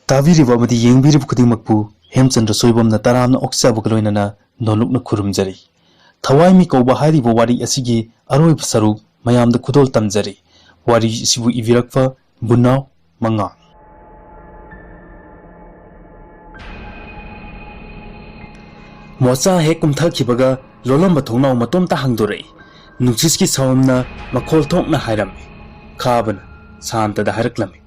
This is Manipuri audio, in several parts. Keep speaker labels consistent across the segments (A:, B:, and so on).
A: ताबीरिबा अमदी येंगबीरिब खुदिमकपु हेमचंद्र सोइबमना तरामना ओक्साबग लोइनना नोलुकना खुरुमजरी थवाई मी कौबा हारिबो वारी असिगी अरोइब सरुप मयामदा खुदोल तमजरी वारी सिबु इविरकफा बुनाव मंगा मोचा हे कुमथाखिबगा लोलंबा थोंनाव मतोमता हंगदोरई नुक्सिसकी सावमना मखोल थोंकना हायरमे खाबन शांतदा हारकलमे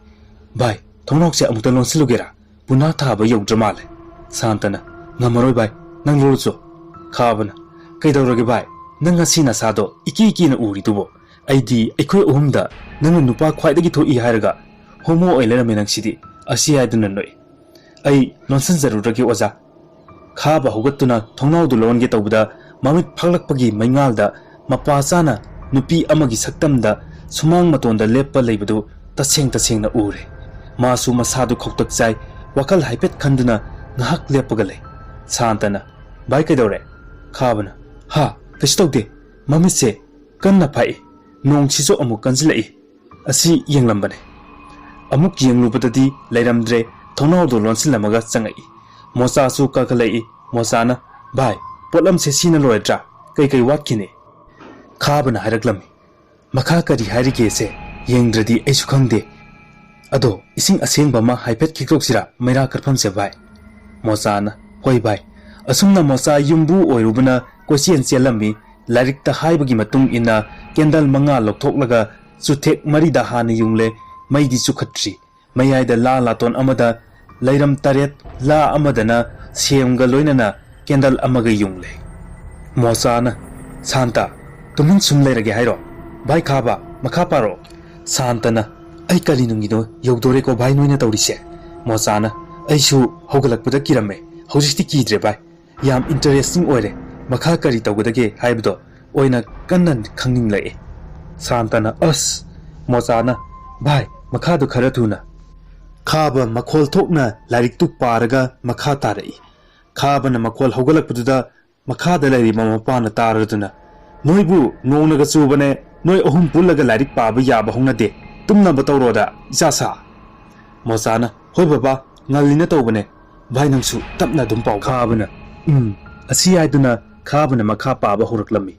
A: भाई थोंनावसे अमुता लोनसिलुगेरा पुना थाबा यौद्रमाले शांतना नमरोय भाई नंग लोरचो खाबना कइदौरगे भाई नंग असि नसादो इकी इकीना उरिदुबो अइदी अखोय अहुमदा नंग नुपा ख्वाइदगी थोई हायरगा होमो ओइलेरमे नंगसिदी असि हायदुना नोय अइ लोनसन जरुरगे ओजा खाबा होगतुना थोंनावदु लोनगे तौबदा ममित फगलकपगी मैंगालदा मपाचाना नुपी अमगी सक्तमदा सुमांग मतोंदा लेप्पा लेबदु तसेंग तसेंगना उरे मासु मसादु खौतक चाय वकल हाइपेट खंदुना ngahak leppaga lei santana bai kaidore khabana ha kistaude mamise kanna phai nong siso amuk kanjilai asi yenglambane amuk yenglubadadi leiramdre thonaw do lonsilamaga changai mosa su ka khalai mosana bai potlam se sina loidra kai kai watkine khabana haraklami makha kari harige se yengdradi aisu khangde ado ising aseng bama haipet kikroksira meira karpham se bai मोसाना होय भाई असुमना मोसा युम्बु ओइरुबना क्वेश्चन चेलमी लारिक ता हाइबगी मतुंग इना कैंडल मंगा लौथोकलगा सुथेक मरिदा हाना युंगले मैदी सुखट्री मयाइदा ला लातोन अमदा लैरम तरेत ला अमदना सेमगा लोइनना कैंडल अमगा युंगले मोसाना शांता तुमिन सुम लेरगे हाइरो भाई खाबा मखा पारो शांतना आई कली नुंगिदो यौदोरे को भाई नोइना तौरिसे मोसाना ऐसु होगलकपदा किरमे हौजिस्ति कीद्रे भाई याम इंटरेस्टिंग ओइरे मखा करी तौगदगे हाइबदो ओइना कन्नन खंगनिंग लए शांतना अस मोचाना भाई मखादो खरा थुना खाबा मखोल थोकना लारिक तु पारगा मखा तारई खाबना मखोल होगलकपदुदा मखादा लैरि ममपाना तारदुना नोइबु नोंगनगा चुबने नोइ अहुम पुल्लगा लारिक पाबा याबा होंगदे तुमना बतौरोदा इसासा मोचाना होय बाबा ngalina tawbane bhai nangsu tapna dum paw khabana asi aiduna khabana makha paba horaklami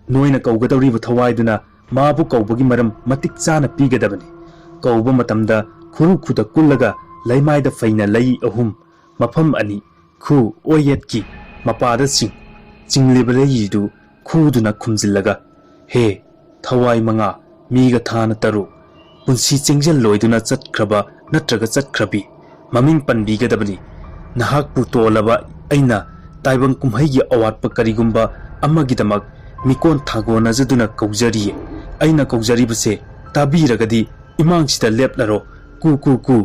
A: noina kawgadawri bu thawaiduna mabu kawbagi maram matik chana pigadabani kawba matamda khuru khuda kullaga laimaida faina lai ahum mafam ani khu oyetki mapada chinglibale yidu khuduna khumjillaga he thawai manga miga thana taru punsi chingjal loiduna chatkraba natraga chatkrabi ममिंग पनबीगदबनी नहाकपु तोलबा अइना ताइबंग कुमहैगी अवाटप करिगुंबा अमगिदमक मिकोन थागोनजदुना कौजरिये अइना कौजरिबसे ताबीरगदी इमांगसिदा लेपलरो कु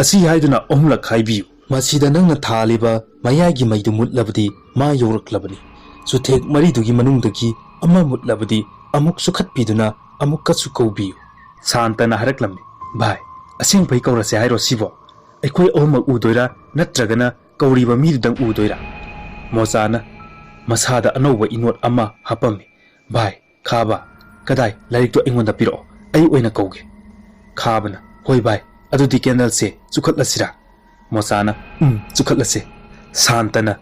A: असि हाइदुना ओमलक हाइबियु मसिदा नंगना थालिबा मयागी मैदु मुतलबदी मा योरकलबनी सुथेक मरिदुगी मनुंगदगी अमा मुतलबदी अमुक सुखतपीदुना अमुक कछु कौबियु शांतना हरकलमे भाई असिंग भई कौरसे हाइरो सिबो अखोई अहुमक उदोइरा नत्रगना कौरीबा मीदुदंग उदोइरा मोचाना मसादा अनौबा इनोट अमा हापमे भाई खाबा कदाई लारिकतो अइंगोंदा पिरो अइ ओइना कौगे खाबना होय भाई अदुदि कैंडल से चुखतलसिरा मोचाना चुखतलसे शांतना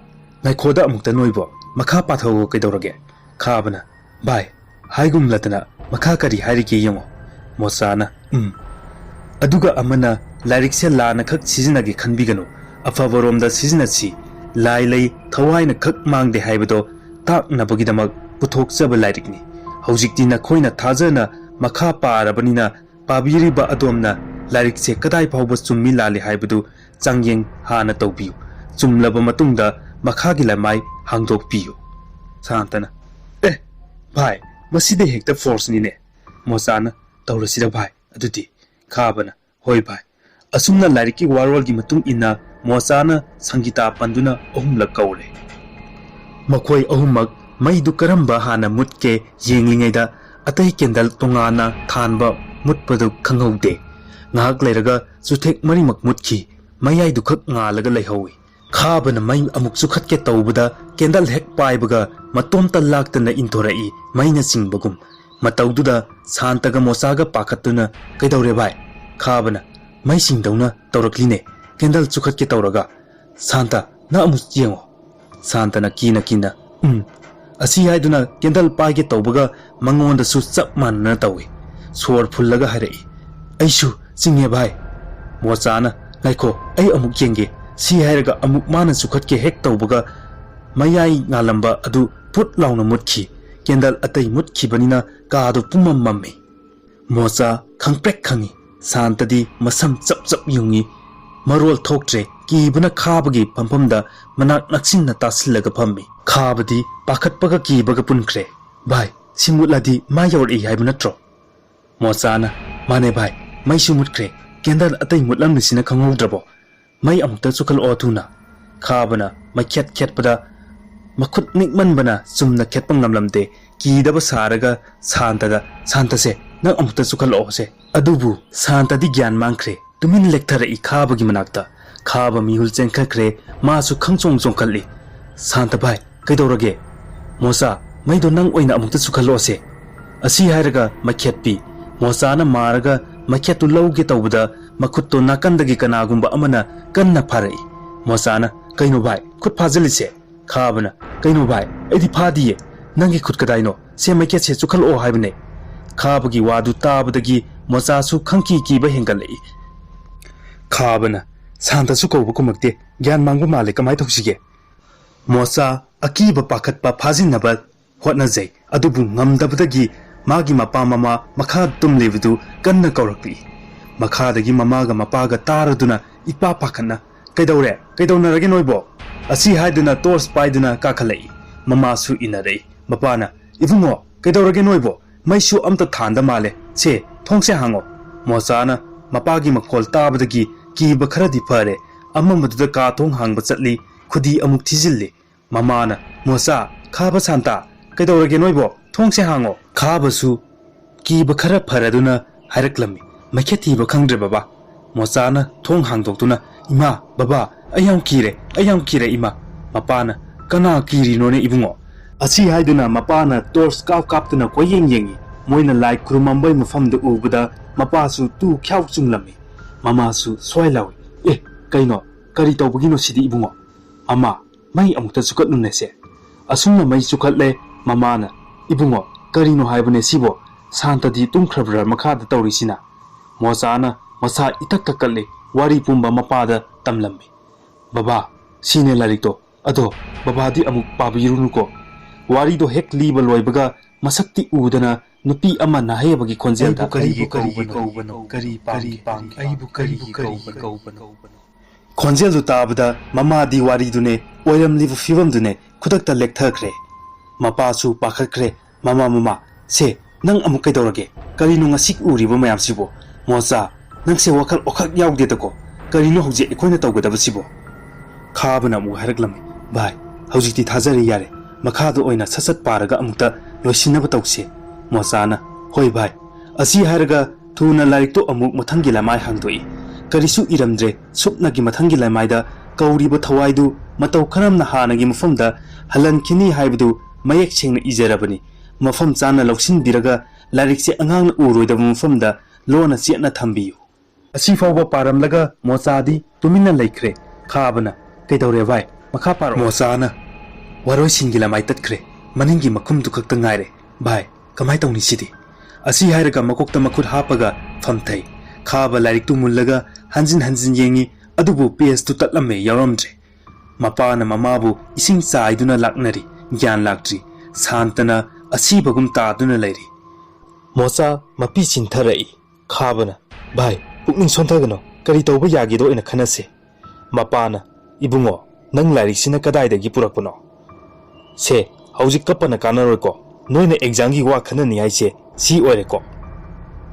A: नाइखोदा अमुक्ता नोइबो मखा पाथौ कइदौरगे खाबना भाई हाइगुमलतना मखा करी हारिगे यंगो मोचाना अदुगा अमना लारिक से लाना खक सिजनगे खनबिगनो अफबरोमदा सिजनसी लाई लई थवाइना खक मांगदे हाइबदो ताकनबगिदमक पुथोकचब लारिकनी हौजिकति नखोइना थाजना मखा पारबनिना पाबिरिबा अदोमना लारिक से कदाई फावबा चुम्मि लाले हाइबदु चांगयेंग हाना तौबियु चुमलब मतुंगदा मखागी लमाई हांगदोकपियु शांतना ए भाई मसिदे हेक्ता फोर्सनिने मोचाना तौरसिदा भाई अदुदि खाबना होय भाई असुमना लारिकी वारोल की मतुंग इना मोचाना संगीता पंदुना अहुमलक कौरे मखोय अहुमक मैदु करंबा हाना मुतके येंगलिंगैदा अतै candle तोंगाना थानबा मुतपदु खंगौदे ngahak leiraga suthek marimak mutki mayai dukhak ngalaga leihoi khabana mai amuk sukhat ke tawbada candle hek paibaga matom ta laktana intorai maina singbagum matawduda santaga mosaga pakhatuna kaidawre bai khabana mai singdawna tawrakline candle ꯆꯨꯈꯠꯀꯦ ꯇꯧꯔꯒ ꯁꯥꯟꯇ ꯅꯪ ꯑꯃꯨꯛ ꯌꯦꯡꯉꯣ ꯁꯥꯟꯇꯅ ꯀꯤꯅ ꯑꯁꯤ ꯍꯥꯏꯗꯨꯅ ꯀꯦꯟꯗꯜ ꯄꯥꯏꯒꯦ ꯇꯧꯕꯒ ꯃꯉꯣꯟꯗꯁꯨ ꯆꯞ ꯃꯥꯟꯅꯅ ꯇꯧꯏ ꯁꯣꯔ ꯐꯨꯜꯂꯒ ꯍꯥꯏꯔꯛꯏ ꯑꯩꯁꯨ ꯆꯤꯡꯉꯦ ꯚꯥꯏ ꯃꯣꯆꯥꯅ ꯉꯥꯏꯈꯣ ꯑꯩ ꯑꯃꯨꯛ ꯌꯦꯡꯒꯦ ꯁꯤ ꯍꯥꯏꯔꯒ ꯑꯃꯨꯛ ꯃꯥꯅ ꯆꯨꯈꯠꯀꯦ ꯍꯦꯛ ꯇꯧꯕꯒ ꯃꯌꯥꯏ ꯉꯥꯜꯂꯝꯕ ꯑꯗꯨ ꯄꯨꯠ ꯂꯥꯎꯅ ꯃꯨꯠꯈꯤ ꯀꯦꯟꯗꯜ ꯑꯇꯩ ꯃꯨꯠꯈꯤꯕꯅꯤꯅ ꯀꯥꯗꯨ ꯄꯨꯝꯃꯝ ꯃꯝꯃꯤ ꯃꯣꯆꯥ ꯈꯪꯄ꯭ꯔꯦꯛ ꯈꯪꯉꯤ ꯁꯥꯟꯇꯗꯤ ꯃꯁꯝ ꯆꯞ ꯌꯨꯡꯉꯤ ꯃꯔꯣꯜ ꯊꯣꯛꯇ꯭ꯔꯦ ꯀꯤꯕꯅ ꯈꯥꯕꯒꯤ ꯐꯝꯐꯝꯗ ꯃꯅꯥꯛ ꯅꯛꯁꯤꯟꯅ ꯇꯥꯁꯤꯜꯂꯒ ꯐꯝꯃꯤ ꯈꯥꯕꯗꯤ ꯄꯥꯈꯠꯄꯒ ꯀꯤꯕꯒ ꯄꯨꯟꯈ꯭ꯔꯦ ꯚꯥꯏ ꯁꯤ ꯃꯨꯠꯂꯗꯤ ꯃꯥ ꯌꯧꯔꯛꯏ ꯍꯥꯏꯕ ꯅꯠꯇ꯭ꯔꯣ ꯃꯣꯆꯥꯅ ꯃꯥꯅꯦ ꯚꯥꯏ ꯃꯩꯁꯨ ꯃꯨꯠꯈ꯭ꯔꯦ ꯀꯦꯟꯗꯜ ꯑꯇꯩ ꯃꯨꯠꯂꯝꯃꯤꯁꯤꯅ ꯈꯪꯍꯧꯗ꯭ꯔꯕꯣ ꯃꯩ ꯑꯃꯨꯛꯇ ꯆꯨꯈꯠꯂꯛꯑꯣ ꯊꯨꯅ ꯈꯥꯕꯅ ꯃꯩꯈꯦꯠ ꯈꯦꯠꯄꯗ ꯃꯈꯨꯠ ꯅꯤꯛꯃꯟꯕꯅ ꯆꯨꯝꯅ ꯈꯦꯠꯄ ꯉꯝꯂꯝꯗꯦ ꯀꯤꯗꯕ ꯁꯥꯔꯒ ꯁꯥꯟꯇꯁꯦ ꯅꯪ ꯑꯃꯨꯛꯇ ꯆꯨꯈꯠꯂꯛꯑꯣꯁꯦ ꯑꯗꯨꯕꯨ ꯁꯥꯟꯇꯗꯤ ꯒ꯭ꯌꯥꯟ ꯃꯥꯡꯈ꯭ꯔꯦ ꯇꯨꯃꯤꯟ ꯂꯦꯛꯊꯔꯛꯏ ꯈꯥꯕꯒꯤ ꯃꯅꯥꯛꯇ ꯈꯥꯕ ꯃꯤꯍꯨꯜ ꯆꯦꯟꯈꯠꯈ꯭ꯔꯦ ꯃꯥꯁꯨ ꯈꯪꯆꯣꯡ ꯆꯣꯡꯈꯠꯂꯤ ꯁꯥꯟꯇ ꯚꯥꯏ ꯀꯩꯗꯧꯔꯒꯦ ꯃꯣꯆꯥ ꯃꯩꯗꯣ ꯅꯪ ꯑꯣꯏꯅ ꯑꯃꯨꯛꯇ ꯆꯨꯈꯠꯂꯛꯑꯣꯁꯦ ꯑꯁꯤ ꯍꯥꯏꯔꯒ ꯃꯩꯈꯦꯠ ꯄꯤ ꯃꯣꯆꯥꯅ ꯃꯥꯔꯒ ꯃꯩꯈꯦꯠꯇꯨ ꯂꯧꯒꯦ ꯇꯧꯕꯗ ꯃꯈꯨꯠꯇꯣ ꯅꯥꯀꯟꯗꯒꯤ ꯀꯅꯥꯒꯨꯝꯕ ꯑꯃꯅ ꯀꯟꯅ ꯐꯥꯔꯛꯏ ꯃꯣꯆꯥꯅ ꯀꯩꯅꯣ ꯚꯥꯏ ꯈꯨꯠ ꯐꯥꯖꯤꯜꯂꯤꯁꯦ ꯈꯥꯕꯅ ꯀꯩꯅꯣ ꯚꯥꯏ ꯑꯩꯗꯤ ꯐꯥꯗꯤꯌꯦ ꯅꯪꯒꯤ ꯈꯨꯠ ꯀꯗꯥꯏꯅꯣ ꯁꯦ ꯃꯩꯈꯦꯠꯁꯦ ꯆꯨꯈꯠꯂꯛꯑꯣ ꯍꯥꯏꯕꯅꯦ ꯈꯥꯕꯒꯤ ꯋꯥꯗꯨ ꯇꯥꯕꯗꯒꯤ ꯃꯣꯆꯥꯁꯨ ꯈꯪꯀꯤ ꯀꯤꯕ ꯍꯦꯟꯒꯠꯂꯛꯏ ꯈꯥꯕꯅ ꯁꯥꯟꯇꯁꯨ ꯀꯧꯕ ꯈꯨꯝꯃꯛꯇꯦ ꯒ꯭ꯌꯥꯟ ꯃꯥꯡꯕ ꯃꯥꯜꯂꯦ ꯀꯃꯥꯏ ꯇꯧꯁꯤꯒꯦ ꯃꯣꯆꯥ ꯑꯀꯤꯕ ꯄꯥꯈꯠꯄ ꯐꯥꯖꯤꯟꯅꯕ ꯍꯣꯠꯅꯖꯩ ꯑꯗꯨꯕꯨ ꯉꯝꯗꯕꯗꯒꯤ ꯃꯥꯒꯤ ꯃꯄꯥ ꯃꯃꯥ ꯃꯈꯥꯗ ꯇꯨꯝꯂꯤꯕꯗꯨ ꯀꯟꯅ ꯀꯧꯔꯛꯂꯤ ꯃꯈꯥꯗꯒꯤ ꯃꯃꯥꯒ ꯃꯄꯥꯒ ꯇꯥꯔꯗꯨꯅ ꯏꯄꯥ ꯄꯥꯈꯠꯅ ꯀꯩꯗꯧꯅꯔꯒꯦ ꯅꯣꯏꯕꯣ ꯑꯁꯤ ꯍꯥꯏꯗꯨꯅ ꯇꯣꯔꯆ ꯄꯥꯏꯗꯨꯅ ꯀꯥꯈꯠꯂꯛꯏ ꯃꯃꯥꯁꯨ ꯏꯟꯅꯔꯛꯏ ꯃꯄꯥꯅ ꯏꯕꯨꯡꯉꯣ ꯀꯩꯗꯧꯔꯒꯦ ꯅꯣꯏꯕꯣ ꯃꯩꯁꯨ ꯑꯝꯇ ꯊꯥꯟꯗ ꯃꯥꯜꯂꯦ ꯁꯦ ꯊꯣꯡꯁꯦ ꯍꯥꯡꯉꯣ ꯃꯣꯆꯥꯅ ꯃꯄꯥꯒꯤ ꯃꯈꯣꯜ ꯇꯥꯕꯗꯒꯤ ꯀꯤꯕ ꯈꯔꯗꯤ ꯐꯔꯦ ꯑꯃꯝꯕꯗꯨꯗ ꯀꯥ ꯊꯣꯡ ꯍꯥꯡꯕ ꯆꯠꯂꯤ ꯈꯨꯗꯤ ꯑꯃꯨꯛ ꯊꯤꯖꯤꯜꯂꯤ ꯃꯃꯥꯅ ꯃꯣꯆꯥ ꯈꯥꯕ ꯁꯥꯟꯇ ꯀꯩꯗꯧꯔꯒꯦ ꯅꯣꯏꯕꯣ ꯊꯣꯡꯁꯦ ꯍꯥꯡꯉꯣ ꯈꯥꯕꯁꯨ ꯀꯤꯕ ꯈꯔ ꯐꯔꯗꯨꯅ ꯍꯥꯏꯔꯛꯂꯝꯃꯤ ꯃꯩꯈꯦꯠ ꯊꯤꯕ ꯈꯪꯗ꯭ꯔꯦ ꯕꯕꯥ ꯃꯣꯆꯥꯅ ꯊꯣꯡ ꯍꯥꯡꯗꯣꯛꯇꯨꯅ ꯏꯃꯥ ꯕꯕꯥ ꯑꯩ ꯌꯥꯝ ꯀꯤꯔꯦ ꯏꯃꯥ ꯃꯄꯥꯅ ꯀꯅꯥ ꯀꯤꯔꯤꯅꯣꯅꯦ ꯏꯕꯨꯡꯉꯣ ꯑꯁꯤ ꯍꯥꯏꯗꯨꯅ ꯃꯄꯥꯅ ꯇꯣꯔꯆ ꯀꯥꯞꯇꯨꯅ ꯀꯣꯏꯌꯦꯡ ꯌꯦꯡꯉꯤ ꯃꯣꯏꯅ ꯂꯥꯏ ꯈꯨꯔꯨꯝꯃꯝꯕꯩ ꯃꯐꯝꯗ ꯎꯕꯗ ꯃꯄꯥꯁꯨ ꯇꯨ ꯈ꯭ꯌꯥꯎ ꯆꯨꯡꯂꯝꯃꯤ ꯃꯃꯥꯁꯨ ꯁ꯭ꯋꯥꯏ ꯂꯥꯎꯏ ꯀꯩꯅꯣ ꯀꯔꯤ ꯇꯧꯕꯒꯤꯅꯣ ꯁꯤꯗꯤ ꯏꯕꯨꯡꯉꯣ ꯃꯃꯥ ꯃꯩ ꯑꯃꯨꯛꯇ ꯆꯨꯈꯠꯂꯨꯅꯦꯁꯦ ꯑꯁꯨꯝꯅ ꯃꯩ ꯆꯨꯈꯠꯂꯦ ꯃꯃꯥꯅ ꯏꯕꯨꯡꯉꯣ ꯀꯔꯤꯅꯣ ꯍꯥꯏꯕꯅꯦ ꯁꯤꯕꯣ ꯁꯥꯟꯇꯗꯤ ꯇꯨꯝꯈ꯭ꯔꯕ꯭ꯔꯥ ꯃꯈꯥꯗ ꯇꯧꯔꯤꯁꯤꯅ ꯃꯣꯆꯥꯅ ꯃꯁꯥ ꯏꯇꯛ ꯇꯛꯀꯠꯂꯤ ꯋꯥꯔꯤ ꯄꯨꯝꯕ ꯃꯄꯥꯗ ꯇꯝꯂꯝꯃꯤ ꯕꯕꯥ ꯁꯤꯅꯦ ꯂꯥꯏꯔꯤꯛꯇꯣ ꯑꯗꯣ ꯕꯕꯥꯗꯤ ꯑꯃꯨꯛ ꯄꯥꯕꯤꯔꯨꯅꯨꯀꯣ ꯋꯥꯔꯤꯗꯣ ꯍꯦꯛ ꯂꯤꯕ ꯂꯣꯏꯕꯒ ꯃꯁꯛꯇꯤ ꯎꯗꯅ ꯅꯨꯄꯤ ꯑꯃ ꯅꯥꯍꯩꯕꯒꯤ ꯈꯣꯟꯖꯦꯜꯗ
B: ꯀꯔꯤꯒꯤ ꯀꯧꯕꯅꯣ ꯀꯔꯤ ꯄꯥꯝꯒꯦ ꯑꯩꯕꯨ ꯀꯔꯤꯒꯤ ꯀꯧꯕꯅꯣ
A: ꯈꯣꯟꯖꯦꯜꯗꯨ ꯇꯥꯕꯗ ꯃꯃꯥꯗꯤ ꯋꯥꯔꯤꯗꯨꯅꯦ ꯑꯣꯏꯔꯝꯂꯤꯕ ꯐꯤꯕꯝꯗꯨꯅꯦ ꯈꯨꯗꯛꯇ ꯂꯦꯛꯊꯈ꯭ꯔꯦ ꯃꯄꯥꯁꯨ ꯄꯥꯈꯠꯈ꯭ꯔꯦ ꯃꯃꯥ ꯁꯦ ꯅꯪ ꯑꯃꯨꯛ ꯀꯩꯗꯧꯔꯒꯦ ꯀꯔꯤꯅꯣ ꯉꯁꯤ ꯎꯔꯤꯕ ꯃꯌꯥꯝꯁꯤꯕꯣ ꯃꯣꯆꯥ ꯅꯪꯁꯦ ꯋꯥꯈꯜ ꯑꯣꯈꯛ ꯌꯥꯎꯗꯦꯗꯀꯣ ꯀꯔꯤꯅꯣ ꯍꯧꯖꯤꯛ ꯑꯩꯈꯣꯏꯅ ꯇꯧꯒꯗꯕꯁꯤꯕꯣ ꯈꯥꯕꯅ ꯑꯃꯨꯛ ꯍꯥꯏꯔꯛꯂꯝꯃꯤ ꯚꯥꯏ ꯍꯧꯖꯤꯛꯇꯤ ꯊꯥꯖꯔꯦ ꯌꯥꯔꯦ ꯃꯈꯥꯗ ꯑꯣꯏꯅ ꯁꯠ ꯄꯥꯔꯒ ꯑꯃꯨꯛꯇ ꯂꯣꯏꯁꯤꯟꯅꯕ ꯇꯧꯁꯦ ꯃꯣꯆꯥꯅ ꯍꯣꯏ ꯚꯥꯏ ꯑꯁꯤ ꯍꯥꯏꯔꯒ ꯊꯨꯅ ꯂꯥꯏꯔꯤꯛꯇꯣ ꯑꯃꯨꯛ ꯃꯊꯪꯒꯤ ꯂꯩꯃꯥꯏ ꯍꯥꯡꯗꯣꯛꯏ ꯀꯔꯤꯁꯨ ꯏꯔꯝꯗ꯭ꯔꯦ ꯁꯨꯞꯅꯒꯤ ꯃꯊꯪꯒꯤ ꯂꯩꯃꯥꯏꯗ ꯀꯧꯔꯤꯕ ꯊꯋꯥꯏꯗꯨ ꯃꯇꯧ ꯀꯔꯝꯅ ꯍꯥꯟꯅꯒꯤ ꯃꯐꯝꯗ ꯍꯜꯍꯟꯈꯤꯅꯤ ꯍꯥꯏꯕꯗꯨ ꯃꯌꯦꯛ ꯁꯦꯡꯅ ꯏꯖꯔꯕꯅꯤ ꯃꯐꯝ ꯆꯥꯅ ꯂꯧꯁꯤꯟꯕꯤꯔꯒ ꯂꯥꯏꯔꯤꯛꯁꯦ ꯑꯉꯥꯡꯅ ꯎꯔꯣꯏꯗꯕ ꯃꯐꯝꯗ ꯂꯣꯟꯅ ꯆꯦꯠꯅ ꯊꯝꯕꯤꯌꯨ ꯑꯁꯤ ꯐꯥꯎꯕ ꯄꯥꯔꯝꯂꯒ ꯃꯣꯆꯥꯗꯤ ꯇꯨꯃꯤꯟꯅ ꯂꯩꯈ꯭ꯔꯦ ꯈꯥꯕꯅ ꯀꯩꯗꯧꯔꯦ ꯚꯥꯏ ꯃꯈꯥ ꯄꯥꯔꯛꯑꯣ ꯃꯣꯆꯥꯅ ꯋꯥꯔꯣꯏꯁꯤꯟꯒꯤ ꯂꯃꯥꯏ ꯇꯠꯈ꯭ꯔꯦ ꯃꯅꯤꯡꯒꯤ ꯃꯈꯨꯝꯗꯨ ꯈꯛꯇ ꯉꯥꯏꯔꯦ ꯚꯥꯏ ꯀꯃꯥꯏ ꯇꯧꯅꯤ ꯁꯤꯗꯤ ꯑꯁꯤ ꯍꯥꯏꯔꯒ ꯃꯀꯣꯛꯇ ꯃꯈꯨꯠ ꯍꯥꯞꯄꯒ ꯐꯝꯊꯩ ꯈꯥꯕ ꯂꯥꯏꯔꯤꯛꯇꯨ ꯃꯨꯜꯂꯒ ꯍꯟꯖꯤꯟ ꯌꯦꯡꯉꯤ ꯑꯗꯨꯕꯨ ꯄꯦꯖꯇꯨ ꯇꯠꯂꯝꯃꯦ ꯌꯥꯎꯔꯝꯗ꯭ꯔꯦ ꯃꯄꯥꯅ ꯃꯃꯥꯕꯨ ꯏꯁꯤꯡ ꯆꯥꯏꯗꯨꯅ ꯂꯥꯛꯅꯔꯤ ꯒ꯭ꯌꯥꯟ ꯂꯥꯛꯇ꯭ꯔꯤ ꯁꯥꯟꯇꯅ ꯑꯁꯤꯕꯒꯨꯝ ꯇꯥꯗꯨꯅ ꯂꯩꯔꯤ ꯃꯣꯆꯥ ꯃꯄꯤ ꯆꯤꯟꯊꯔꯛꯏ ꯈꯥꯕꯅ ꯚꯥꯏ ꯄꯨꯛꯅꯤꯡ ꯁꯣꯟꯊꯒꯅꯣ ꯀꯔꯤ ꯇꯧꯕ ꯌꯥꯒꯦꯗꯣ ꯑꯣꯏꯅ ꯈꯟꯅꯁꯦ ꯃꯄꯥꯅ ꯏꯕꯨꯡꯉꯣ ꯅꯪ ꯂꯥꯏꯔꯤꯛꯁꯤꯅ ꯀꯗꯥꯏꯗꯒꯤ ꯄꯨꯔꯛꯄꯅꯣ ꯁꯦ ꯍꯧꯖꯤꯛ ꯀꯞꯄꯅ ꯀꯥꯟꯅꯔꯣꯏꯀꯣ ꯅꯣꯏꯅ ꯑꯦꯛꯖꯥꯝꯒꯤ ꯋꯥ ꯈꯟꯅꯅꯤ ꯍꯥꯏꯁꯦ ꯁꯤ ꯑꯣꯏꯔꯦꯀꯣ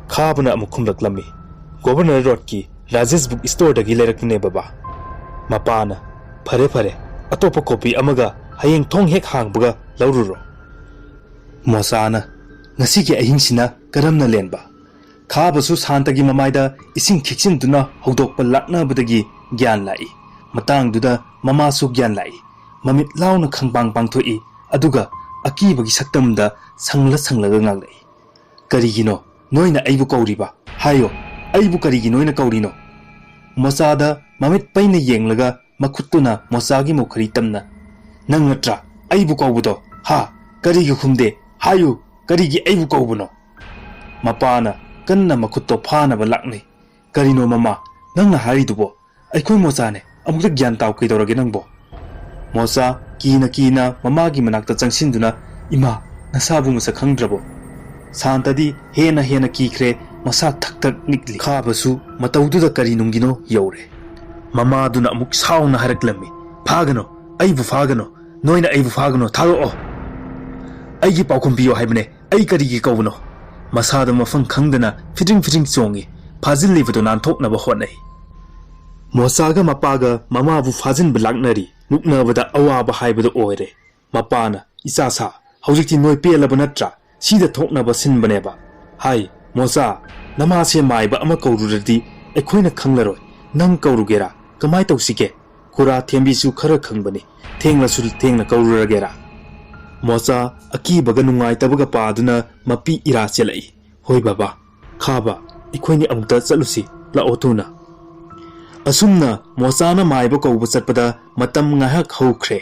A: ꯈꯥꯕꯅ ꯑꯃꯨꯛ ꯈꯨꯝꯂꯛꯂꯝꯃꯤ ꯒꯣꯚꯔꯅꯔ ꯔꯣꯗꯀꯤ ꯔꯥꯖꯦꯁ ꯕꯨꯛ ꯁ꯭ꯇꯣꯔꯗꯒꯤ ꯂꯩꯔꯛꯄꯅꯦ ꯕꯕꯥ ꯃꯄꯥꯅ ꯐꯔꯦ ꯑꯇꯣꯞꯄ ꯀꯣꯄꯤ ꯑꯃꯒ ꯍꯌꯦꯡ ꯊꯣꯡ ꯍꯦꯛ ꯍꯥꯡꯕꯒ ꯂꯧꯔꯨꯔꯣ ꯃꯣꯆꯥꯅ ꯉꯁꯤꯒꯤ ꯑꯍꯤꯡꯁꯤꯅ ꯀꯔꯝꯅ ꯂꯦꯟꯕ ꯈꯥꯕꯁꯨ ꯁꯥꯟꯇꯒꯤ ꯃꯃꯥꯏꯗ ꯏꯁꯤꯡ ꯈꯤꯛꯆꯤꯟꯗꯨꯅ ꯍꯧꯗꯣꯛꯄ ꯂꯥꯛꯅꯕꯗꯒꯤ ꯒ꯭ꯌꯥꯟ ꯂꯥꯛꯏ ꯃꯇꯥꯡꯗꯨꯗ ꯃꯃꯥꯁꯨ ꯒ꯭ꯌꯥꯟ ꯂꯥꯛꯏ ꯃꯃꯤꯠ ꯂꯥꯎꯅ ꯈꯪꯄꯥꯡ ꯄꯥꯡꯊꯣꯛꯏ ꯑꯗꯨꯒ ꯑꯀꯤꯕꯒꯤ ꯁꯛꯇꯝꯗ ꯁꯪꯂꯒ ꯉꯥꯡꯂꯛꯏ ꯀꯔꯤꯒꯤꯅꯣ ꯅꯣꯏꯅ ꯑꯩꯕꯨ ꯀꯧꯔꯤꯕ ꯍꯥꯏꯌꯣ ꯑꯩꯕꯨ ꯀꯔꯤꯒꯤ ꯅꯣꯏꯅ ꯀꯧꯔꯤꯅꯣ ꯃꯣꯆꯥꯗ ꯃꯃꯤꯠ ꯄꯩꯅ ꯌꯦꯡꯂꯒ ꯃꯈꯨꯠꯇꯨꯅ ꯃꯣꯆꯥꯒꯤ ꯃꯣꯈꯔꯤ ꯇꯝꯅ ꯅꯪ ꯅꯠꯇ꯭ꯔꯥ ꯑꯩꯕꯨ ꯀꯧꯕꯗꯣ ꯍꯥ ꯀꯔꯤꯒꯤ ꯈꯨꯝꯗꯦ ꯍꯥꯏꯌꯨ ꯀꯔꯤꯒꯤ ꯑꯩꯕꯨ ꯀꯧꯕꯅꯣ ꯃꯄꯥꯅ ꯀꯟꯅ ꯃꯈꯨꯠꯇꯣ ꯐꯥꯅꯕ ꯂꯥꯛꯅꯩ ꯀꯔꯤꯅꯣ ꯃꯃꯥ ꯅꯪꯅ ꯍꯥꯏꯔꯤꯗꯨꯕꯣ ꯑꯩꯈꯣꯏ ꯃꯣꯆꯥꯅꯦ ꯑꯃꯨꯛꯇ ꯒ꯭ꯌꯥꯟ ꯇꯥꯎ ꯀꯩꯗꯧꯔꯒꯦ ꯅꯪꯕꯣ ꯃꯣꯆꯥ ꯀꯤꯅ ꯃꯃꯥꯒꯤ ꯃꯅꯥꯛꯇ ꯆꯪꯁꯤꯟꯗꯨꯅ ꯏꯃꯥ ꯅꯁꯥꯕꯨ ꯃꯁꯛ ꯈꯪꯗ꯭ꯔꯕꯣ ꯁꯥꯟꯇꯗꯤ ꯍꯦꯟꯅ ꯀꯤꯈ꯭ꯔꯦ ꯃꯁꯥ ꯊꯛ ꯅꯤꯛꯂꯤ ꯈꯥꯕꯁꯨ ꯃꯇꯧꯗꯨꯗ ꯀꯔꯤ ꯅꯨꯡꯒꯤꯅꯣ ꯌꯧꯔꯦ ꯃꯃꯥꯗꯨꯅ ꯑꯃꯨꯛ ꯁꯥꯎꯅ ꯍꯥꯏꯔꯛꯂꯝꯃꯤ ꯐꯥꯒꯅꯣ ꯑꯩꯕꯨ ꯐꯥꯒꯅꯣ ꯅꯣꯏꯅ ꯑꯩꯕꯨ ꯐꯥꯒꯅꯣ ꯊꯥꯗꯣꯛꯑꯣ ꯑꯩꯒꯤ ꯄꯥꯎꯈꯨꯝ ꯄꯤꯌꯣ ꯍꯥꯏꯕꯅꯦ ꯑꯩ ꯀꯔꯤꯒꯤ ꯀꯧꯕꯅꯣ ꯃꯁꯥꯗ ꯃꯐꯝ ꯈꯪꯗꯅ ꯐꯤꯗ꯭ꯔꯤꯡ ꯆꯣꯡꯉꯤ ꯐꯥꯖꯤꯜꯂꯤꯕꯗꯨ ꯅꯥꯟꯊꯣꯛꯅꯕ ꯍꯣꯠꯅꯩ ꯃꯣꯆꯥꯒ ꯃꯄꯥꯒ ꯃꯃꯥꯕꯨ ꯐꯥꯖꯤꯟꯕ ꯂꯥꯛꯅꯔꯤ ꯃꯨꯛꯅꯕꯗ ꯑꯋꯥꯕ ꯍꯥꯏꯕꯗꯨ ꯑꯣꯏꯔꯦ ꯃꯄꯥꯅ ꯏꯆꯥꯁꯥ ꯍꯧꯖꯤꯛꯇꯤ ꯅꯣꯏ ꯄꯦꯜꯂꯕ ꯅꯠꯇ꯭ꯔꯥ ꯁꯤꯗ ꯊꯣꯛꯅꯕ ꯁꯤꯟꯕꯅꯦꯕ ꯍꯥꯏ ꯃꯣꯆꯥ ꯅꯃꯥꯁꯦ ꯃꯥꯏꯕ ꯑꯃ ꯀꯧꯔꯨꯔꯗꯤ ꯑꯩꯈꯣꯏꯅ ꯈꯪꯂꯔꯣꯏ ꯅꯪ ꯀꯧꯔꯨꯒꯦꯔꯥ ꯀꯃꯥꯏ ꯇꯧꯁꯤꯒꯦ ꯈꯨꯔꯥ ꯊꯦꯝꯕꯤꯁꯨ ꯈꯔ ꯈꯪꯕꯅꯤ ꯊꯦꯡꯂꯁꯨ ꯊꯦꯡꯅ ꯀꯧꯔꯨꯔꯒꯦꯔꯥ ꯃꯣꯆꯥ ꯑꯀꯤꯕꯒ ꯅꯨꯡꯉꯥꯏꯇꯕꯒ ꯄꯥꯗꯨꯅ ꯃꯄꯤ ꯏꯔꯥ ꯆꯦꯜꯂꯛꯏ ꯍꯣꯏ ꯕꯕꯥ ꯈꯥꯕ ꯑꯩꯈꯣꯏꯅꯤ ꯑꯃꯨꯛꯇ ꯆꯠꯂꯨꯁꯤ ꯂꯥꯛꯑꯣ ꯊꯨꯅ ꯑꯁꯨꯝꯅ ꯃꯣꯆꯥꯅ ꯃꯥꯏꯕ ꯀꯧꯕ ꯆꯠꯄꯗ ꯃꯇꯝ ꯉꯥꯏꯍꯥꯛ ꯍꯧꯈ꯭ꯔꯦ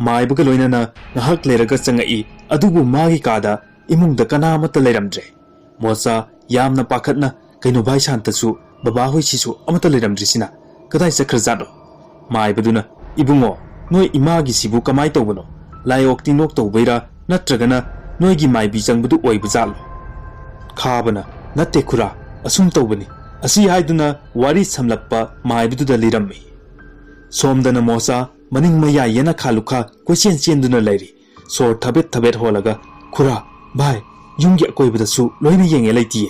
A: ꯃꯥꯏꯕꯒ ꯂꯣꯏꯅꯅ ꯉꯥꯏꯍꯥꯛ ꯂꯩꯔꯒ ꯆꯪꯉꯛꯏ ꯑꯗꯨꯕꯨ ꯃꯥꯒꯤ ꯀꯥꯗ ꯏꯃꯨꯡꯗ ꯀꯅꯥꯃꯠꯇ ꯂꯩꯔꯝꯗ꯭ꯔꯦ ꯃꯣꯆꯥ ꯌꯥꯝꯅ ꯄꯥꯈꯠꯅ ꯀꯩꯅꯣ ꯚꯥꯏ ꯁꯥꯟꯇꯁꯨ ꯕꯕꯥꯍꯣꯏꯁꯤꯁꯨ ꯑꯃꯠꯇ ꯂꯩꯔꯝꯗ꯭ꯔꯤꯁꯤꯅ ꯀꯗꯥꯏ ꯆꯠꯈ꯭ꯔꯖꯥꯠꯅꯣ ꯃꯥꯏꯕꯗꯨꯅ ꯏꯕꯨꯡꯉꯣ ꯅꯣꯏ ꯏꯃꯥꯒꯤꯁꯤꯕꯨ ꯀꯃꯥꯏ ꯇꯧꯕꯅꯣ ꯂꯥꯏꯑꯣꯛ ꯇꯤꯟꯅꯣꯛ ꯇꯧꯕꯩꯔꯥ ꯅꯠꯇ꯭ꯔꯒꯅ ꯅꯣꯏꯒꯤ ꯃꯥꯏꯕꯤ ꯆꯪꯕꯗꯨ ꯑꯣꯏꯕ ꯖꯥꯠꯂꯣ ꯈꯥꯕꯅ ꯅꯠꯇꯦ ꯈꯨꯔꯥ ꯑꯁꯨꯝ ꯇꯧꯕꯅꯤ ꯑꯁꯤ ꯍꯥꯏꯗꯨꯅ ꯋꯥꯔꯤ ꯁꯝꯂꯞꯄ ꯃꯥꯏꯕꯗꯨꯗ ꯂꯤꯔꯝꯃꯤ ꯁꯣꯝꯗꯅ ꯃꯣꯆꯥ ꯃꯅꯤꯡ ꯃꯌꯥ ꯌꯦꯅꯈꯥ ꯂꯨꯈꯥ ꯀꯣꯏꯆꯦꯟ ꯆꯦꯟꯗꯨꯅ ꯂꯩꯔꯤ ꯁꯣꯔ ꯊꯕꯦꯠ ꯍꯣꯜꯂꯒ ꯈꯨꯔꯥ ꯚꯥꯏ ꯌꯨꯝꯒꯤ ꯑꯀꯣꯏꯕꯗꯁꯨ ꯂꯣꯏꯅ ꯌꯦꯡꯉꯦ ꯂꯩꯇꯤꯌꯦ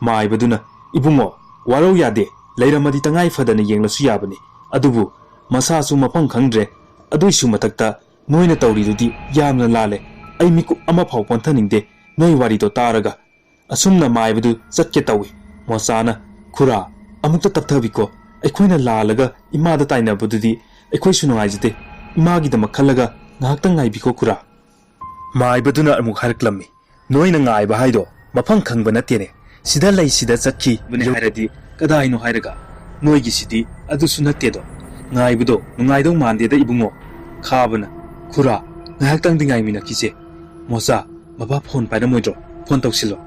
A: ꯃꯥꯏꯕꯗꯨꯅ ꯏꯕꯨꯡꯉꯣ ꯋꯥꯔꯧ ꯌꯥꯗꯦ ꯂꯩꯔꯝꯃꯗꯤ ꯇꯉꯥꯏ ꯐꯗꯅ ꯌꯦꯡꯂꯁꯨ ꯌꯥꯕꯅꯤ ꯑꯗꯨꯕꯨ ꯃꯁꯥꯁꯨ ꯃꯐꯝ ꯈꯪꯗ꯭ꯔꯦ ꯑꯗꯨꯏꯁꯨ ꯃꯊꯛꯇ ꯅꯣꯏꯅ ꯇꯧꯔꯤꯗꯨꯗꯤ ꯌꯥꯝꯅ ꯂꯥꯜꯂꯦ ꯑꯩ ꯃꯤꯀꯨꯞ ꯑꯃꯐꯥꯎ ꯄꯣꯟꯊꯅꯤꯡꯗꯦ ꯅꯣꯏ ꯋꯥꯔꯤꯗꯣ ꯇꯥꯔꯒ ꯑꯁꯨꯝꯅ ꯃꯥꯏꯕꯗꯨ ꯆꯠꯀꯦ ꯇꯧꯏ ꯃꯣꯆꯥꯅ ꯈꯨꯔꯥ ꯑꯃꯨꯛꯇ ꯇꯞꯊꯕꯤꯀꯣ ꯑꯩꯈꯣꯏꯅ ꯂꯥꯜꯂꯒ ꯏꯃꯥꯗ ꯇꯥꯏꯅꯕꯗꯨꯗꯤ ꯑꯩꯈꯣꯏꯁꯨ ꯅꯨꯡꯉꯥꯏꯖꯗꯦ ꯏꯃꯥꯒꯤꯗꯃꯛ ꯈꯜꯂꯒ ꯉꯥꯏꯍꯥꯛꯇꯪ ꯉꯥꯏꯕꯤꯈꯣ ꯈꯨꯔꯥ ꯃꯥꯏꯕꯗꯨꯅ ꯑꯃꯨꯛ ꯍꯥꯏꯔꯛꯂꯝꯃꯤ ꯅꯣꯏꯅ ꯉꯥꯏꯕ ꯍꯥꯏꯗो ꯃꯐꯝ ꯈꯪꯕ ꯅꯠꯇꯦꯅꯦ ꯁꯤꯗ ꯂꯩ ꯁꯤꯗ ꯆꯠꯈꯤꯕꯅꯦ ꯍꯥꯏꯔꯗꯤ ꯀꯗꯥꯏꯅꯣ ꯍꯥꯏꯔꯒ ꯅꯣꯏꯒꯤꯁꯤꯗꯤ ꯑꯗꯨꯁꯨ ꯅꯠꯇꯦꯗꯣ ꯉꯥꯏꯕꯗꯣ ꯅꯨꯡꯉꯥꯏꯗꯧ ꯃꯥꯟꯗꯦꯗ ꯏꯕꯨꯡꯉꯣ ꯈꯥꯕꯅ ꯈꯨꯔꯥ ꯉꯥꯏꯍꯥꯛꯇꯪꯗꯤ ꯉꯥꯏꯃꯤꯟꯅꯈꯤꯁꯦ ꯃꯣꯆꯥ ꯕꯕꯥ ꯐꯣꯟ ꯄꯥꯏꯔꯝꯃꯣꯏꯗ꯭ꯔꯣ ꯐꯣꯟ ꯇꯧꯁꯤꯜꯂꯣ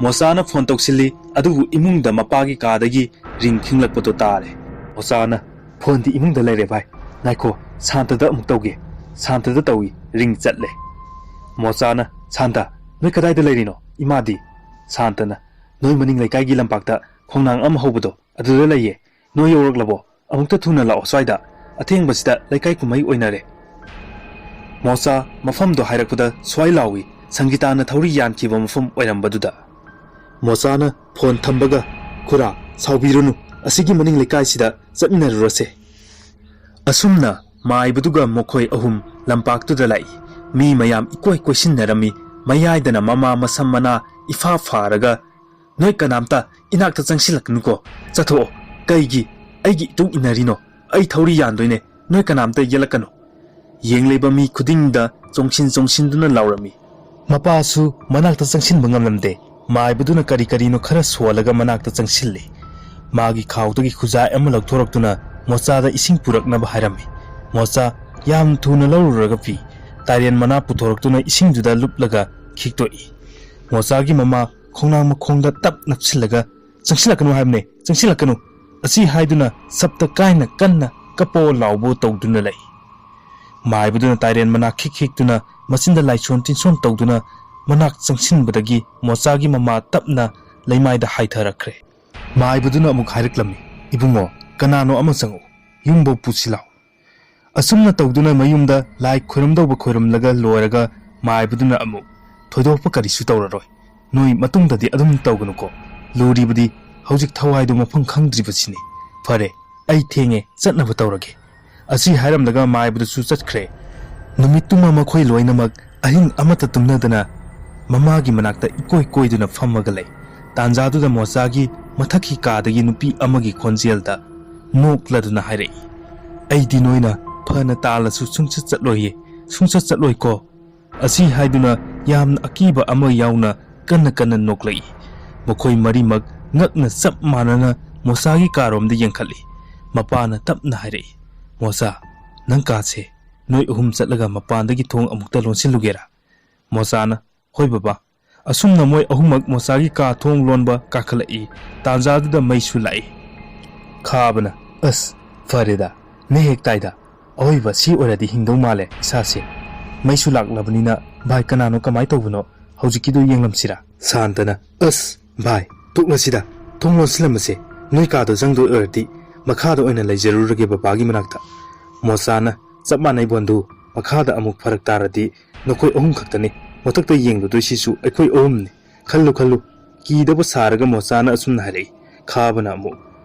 A: ꯃꯣꯆꯥꯅ ꯐꯣꯟ ꯇꯧꯁꯤꯜꯂꯤ ꯑꯗꯨꯕꯨ ꯏꯃꯨꯡꯗ ꯃꯄꯥꯒꯤ ꯀꯥꯗꯒꯤ ꯔꯤꯡ ꯈꯤꯡꯂꯛꯄꯗꯣ ꯇꯥꯔꯦ ꯃꯣꯆꯥꯅ ꯐꯣꯟꯗꯤ ꯏꯃꯨꯡꯗ ꯂꯩꯔꯦ ꯚꯥꯏ ꯉꯥꯏꯈꯣ ꯁꯥꯟꯇꯗ ꯑꯃꯨꯛ ꯇꯧꯒꯦ ꯁꯥꯟꯇꯗ ꯇꯧꯏ ꯔꯤꯡ ꯆꯠꯂꯦ ꯃꯣꯆꯥꯅ ꯁꯥꯟꯇ ꯅꯣꯏ ꯀꯗꯥꯏꯗ ꯂꯩꯔꯤꯅꯣ ꯏꯃꯥꯗꯤ ꯁꯥꯟꯇꯅ ꯅꯣꯏ ꯃꯅꯤꯡ ꯂꯩꯀꯥꯏꯒꯤ ꯂꯝꯄꯥꯛꯇ ꯈꯣꯡꯅꯥꯡ ꯑꯃ ꯍꯧꯕꯗꯣ ꯑꯗꯨꯗ ꯂꯩꯌꯦ ꯅꯣꯏ ꯌꯧꯔꯛꯂꯕꯣ ꯑꯃꯨꯛꯇ ꯊꯨꯅ ꯂꯥꯛꯑꯣ ꯁ꯭ꯋꯥꯏꯗ ꯑꯊꯦꯡꯕꯁꯤꯗ ꯂꯩꯀꯥꯏ ꯀꯨꯝꯍꯩ ꯑꯣꯏꯅꯔꯦ ꯃꯣꯆꯥ ꯃꯐꯝꯗꯣ ꯍꯥꯏꯔꯛꯄꯗ ꯁ꯭ꯋꯥꯏ ꯂꯥꯎꯏ ꯁꯪꯒꯤꯇꯥꯅ ꯊꯧꯔꯤ ꯌꯥꯟꯈꯤꯕ ꯃꯐꯝ ꯑꯣꯏꯔꯝꯕꯗꯨꯗ ꯃꯣꯆꯥꯅ ꯐꯣꯟ ꯊꯝꯕꯒ ꯈꯨꯔꯥ ꯁꯥꯎꯕꯤꯔꯨꯅꯨ ꯑꯁꯤꯒꯤ ꯃꯅꯤꯡ ꯂꯩꯀꯥꯏꯁꯤꯗ ꯆꯠꯃꯤꯟꯅꯔꯨꯔꯁꯦ ꯑꯁꯨꯝꯅ ꯃꯥꯏꯕꯗꯨꯒ ꯃꯈꯣꯏ ꯑꯍꯨꯝ ꯂꯝꯄꯥꯛꯇꯨꯗ ꯂꯥꯛꯏ ꯃꯤ ꯃꯌꯥꯝ ꯏꯀꯣꯏ ꯀꯣꯏꯁꯤꯟꯅꯔꯝꯃꯤ ꯃꯌꯥꯏꯗꯅ ꯃꯃꯥ ꯃꯁꯝ ꯃꯅꯥ ꯏꯐꯥ ꯐꯥꯔꯒ ꯅꯣꯏ ꯀꯅꯥꯝꯇ ꯏꯅꯥꯛꯇ ꯆꯪꯁꯤꯜꯂꯛꯀꯅꯨꯀꯣ ꯆꯠꯊꯣꯛꯑꯣ ꯀꯩꯒꯤ ꯑꯩꯒꯤ ꯏꯇꯨꯡ ꯏꯟꯅꯔꯤꯅꯣ ꯑꯩ ꯊꯧꯔꯤ ꯌꯥꯟꯗꯣꯏꯅꯦ ꯅꯣꯏ ꯀꯅꯥꯝꯇ ꯌꯦꯜꯂꯛꯀꯅꯨ ꯌꯦꯡꯂꯤꯕ ꯃꯤ ꯈꯨꯗꯤꯡꯗ ꯆꯣꯡꯁꯤꯟꯗꯨꯅ ꯂꯥꯎꯔꯝꯃꯤ ꯃꯄꯥꯁꯨ ꯃꯅꯥꯛꯇ ꯆꯪꯁꯤꯟꯕ ꯉꯝꯂꯝꯗꯦ ꯃꯥꯏꯕꯗꯨꯅ ꯀꯔꯤꯅꯣ ꯈꯔ ꯁꯣꯜꯂꯒ ꯃꯅꯥꯛꯇ ꯆꯪꯁꯤꯜꯂꯤ ꯃꯥꯒꯤ ꯈꯥꯎꯗꯒꯤ ꯈꯨꯖꯥꯏ ꯑꯃ ꯂꯧꯊꯣꯔꯛꯇꯨꯅ ꯃꯣꯆꯥꯗ ꯏꯁꯤꯡ ꯄꯨꯔꯛꯅꯕ ꯍꯥꯏꯔꯝꯃꯤ ꯃꯣꯆꯥ ꯌꯥꯝ ꯊꯨꯅ ꯂꯧꯔꯨꯔꯒ ꯄꯤ ꯇꯥꯏꯔꯦꯟ ꯃꯅꯥ ꯄꯨꯊꯣꯔꯛꯇꯨꯅ ꯏꯁꯤꯡꯗꯨꯗ ꯂꯨꯞꯂꯒ ꯈꯤꯛꯇꯣꯛꯏ ꯃꯣꯆꯥꯒꯤ ꯃꯃꯥ ꯈꯣꯡꯅꯥꯡ ꯃꯈꯣꯡꯗ ꯇꯞ ꯅꯞꯁꯤꯜꯂꯒ ꯆꯪꯁꯤꯜꯂꯛꯀꯅꯨ ꯍꯥꯏꯕꯅꯦ ꯆꯪꯁꯤꯜꯂꯛꯀꯅꯨ ꯑꯁꯤ ꯍꯥꯏꯗꯨꯅ ꯁꯞꯇ ꯀꯥꯏꯅ ꯀꯟꯅ ꯀꯞꯄꯣ ꯂꯥꯎꯕꯣ ꯇꯧꯗꯨꯅ ꯂꯩ ꯃꯥꯏꯕꯗꯨꯅ ꯇꯥꯏꯔꯦꯟ ꯃꯅꯥ ꯈꯤꯛꯇꯨꯅ ꯃꯆꯤꯟꯗ ꯂꯥꯏꯁꯣꯟ ꯇꯤꯟꯁꯣꯟ ꯇꯧꯗꯨꯅ ꯃꯅꯥꯛ ꯆꯪꯁꯤꯟꯕꯗꯒꯤ ꯃꯣꯆꯥꯒꯤ ꯃꯃꯥ ꯇꯞꯅ ꯂꯩꯃꯥꯏꯗ ꯍꯥꯏꯊꯔꯛꯈ꯭ꯔꯦ ꯃꯥꯏꯕꯗꯨꯅ ꯑꯃꯨꯛ ꯍꯥꯏꯔꯛꯂꯝꯃꯤ ꯏꯕꯨꯡꯉꯣ ꯀꯅꯥꯅꯣ ꯑꯃ ꯆꯪꯉꯨ ꯌꯨꯝꯕꯧ ꯄꯨꯁꯤ ꯂꯥꯎ ꯑꯁꯨꯝꯅ ꯇꯧꯗꯨꯅ ꯃꯌꯨꯝꯗ ꯂꯥꯏ ꯈꯣꯏꯔꯝꯗꯧꯕ ꯈꯣꯏꯔꯝꯂꯒ ꯂꯣꯏꯔꯒ ꯃꯥꯏꯕꯗꯨꯅ ꯑꯃꯨꯛ ꯊꯣꯏꯗꯣꯛꯄ ꯀꯔꯤꯁꯨ ꯇꯧꯔꯔꯣꯏ ꯅꯣꯏ ꯃꯇꯨꯡꯗꯗꯤ ꯑꯗꯨꯝ ꯇꯧꯒꯅꯨꯀꯣ ꯂꯨꯔꯤꯕꯗꯤ ꯍꯧꯖꯤꯛ ꯊꯋꯥꯏꯗꯨ ꯃꯐꯝ ꯈꯪꯗ꯭ꯔꯤꯕꯁꯤꯅꯤ ꯐꯔꯦ ꯑꯩ ꯊꯦꯡꯉꯦ ꯆꯠꯅꯕ ꯇꯧꯔꯒꯦ ꯑꯁꯤ ꯍꯥꯏꯔꯝꯂꯒ ꯃꯥꯏꯕꯗꯨꯁꯨ ꯆꯠꯈ꯭ꯔꯦ ꯅꯨꯃꯤꯠꯇꯨꯃ ꯃꯈꯣꯏ ꯂꯣꯏꯅꯃꯛ ꯑꯍꯤꯡ ꯑꯃꯠꯇ ꯇꯨꯝꯅꯗꯅ ꯃꯃꯥꯒꯤ ꯃꯅꯥꯛꯇ ꯏꯀꯣꯏ ꯀꯣꯏꯗꯨꯅ ꯐꯝꯃꯒ ꯂꯩ ꯇꯥꯟꯖꯥꯗꯨꯗ ꯃꯣꯆꯥꯒꯤ ꯃꯊꯛꯀꯤ ꯀꯥꯗꯒꯤ ꯅꯨꯄꯤ ꯑꯃꯒꯤ ꯈꯣꯟꯖꯦꯜꯗ ꯅꯣꯛꯂꯗꯨꯅ ꯍꯥꯏꯔꯛꯏ ꯑꯩꯗꯤ ꯅꯣꯏꯅ ꯐꯅ ꯇꯥꯜꯂꯁꯨ ꯁꯨꯡꯆꯠ ꯆꯠꯂꯣꯏꯌꯦ ꯁꯨꯡꯆꯠ ꯆꯠꯂꯣꯏꯀꯣ ꯑꯁꯤ ꯍꯥꯏꯗꯨꯅ ꯌꯥꯝꯅ ꯑꯀꯤꯕ ꯑꯃ ꯌꯥꯎꯅ ꯀꯟꯅ ꯅꯣꯛꯂꯛꯏ ꯃꯈꯣꯏ ꯃꯔꯤꯃꯛ ꯉꯛꯅ ꯆꯞ ꯃꯥꯟꯅꯅ ꯃꯣꯆꯥꯒꯤ ꯀꯥꯔꯣꯝꯗ ꯌꯦꯡꯈꯠꯂꯤ ꯃꯄꯥꯅ ꯇꯞꯅ ꯍꯥꯏꯔꯛꯏ, ꯃꯣꯆꯥ, ꯅꯪ ꯀꯥꯁꯦ ꯅꯣꯏ ꯑꯍꯨꯝ ꯆꯠꯂꯒ ꯃꯄꯥꯟꯗꯒꯤ ꯊꯣꯡ ꯑꯃꯨꯛꯇ ꯂꯣꯟꯁꯤꯜꯂꯨꯒꯦꯔꯥ? ꯃꯣꯆꯥꯅ, ꯍꯣꯏ ꯕꯕꯥ꯫ ꯑꯁꯨꯝꯅ ꯃꯣꯏ ꯑꯍꯨꯝꯃꯛ ꯃꯣꯆꯥꯒꯤ ꯀꯥ ꯊꯣꯡ ꯂꯣꯟꯕ ꯀꯥꯈꯠꯂꯛꯏ꯫ ꯇꯥꯟꯖꯥꯗꯨꯗ ꯃꯩꯁꯨ ꯂꯥꯛꯏ꯫ ꯈꯥꯕꯅ, ꯑꯁ ꯐꯔꯦꯗ, ꯅ ꯍꯦꯛ ꯇꯥꯏꯗ, ꯑꯍꯣꯏꯕ ꯁꯤ ꯑꯣꯏꯔꯗꯤ ꯍꯤꯡꯗꯧ ꯃꯥꯜꯂꯦ ꯏꯁꯥꯁꯦ꯫ ꯃꯩꯁꯨ ꯂꯥꯛꯂꯕꯅꯤꯅ ꯚꯥꯏ ꯀꯅꯥꯅꯣ ꯀꯃꯥꯏ ꯇꯧꯕꯅꯣ ꯍꯧꯖꯤꯛꯀꯤꯗꯨ ꯌꯦꯡꯂꯝꯁꯤꯔꯥ? ꯁꯥꯟꯇꯅ, ꯑꯁ ꯚꯥꯏ ꯇꯣꯛꯂꯁꯤꯗ, ꯊꯣꯡ ꯂꯣꯟꯁꯤꯜꯂꯝꯃꯁꯦ꯫ ꯅꯣꯏ ꯀꯥꯗꯣ ꯆꯪꯗꯣꯏ ꯑꯣꯏꯔꯗꯤ ꯃꯈꯥꯗ ꯑꯣꯏꯅ ꯂꯩꯖꯔꯨꯔꯒꯦ ꯕꯕꯥꯒꯤ ꯃꯅꯥꯛꯇ꯫ ꯃꯣꯆꯥꯅ, ꯆꯞ ꯃꯥꯟꯅꯩ ꯕꯣꯟꯗꯨ, ꯃꯈꯥꯗ ꯑꯃꯨꯛ ꯐꯔꯛ ꯇꯥꯔꯗꯤ ꯅꯈꯣꯏ ꯑꯍꯨꯝ ꯈꯛꯇꯅꯤ, ꯃꯊꯛꯇ ꯌꯦꯡꯂꯨꯗꯣꯏꯁꯤꯁꯨ ꯑꯩꯈꯣꯏ ꯑꯍꯨꯝꯅꯤ꯫ ꯈꯜꯂꯨ ꯈꯜꯂꯨ꯫ ꯀꯤꯗꯕ ꯁꯥꯔꯒ ꯃꯣꯆꯥꯅ ꯑꯁꯨꯝꯅ ꯍꯥꯏꯔꯛꯏ꯫ ꯈꯥꯕꯅ ꯑꯃꯨꯛ,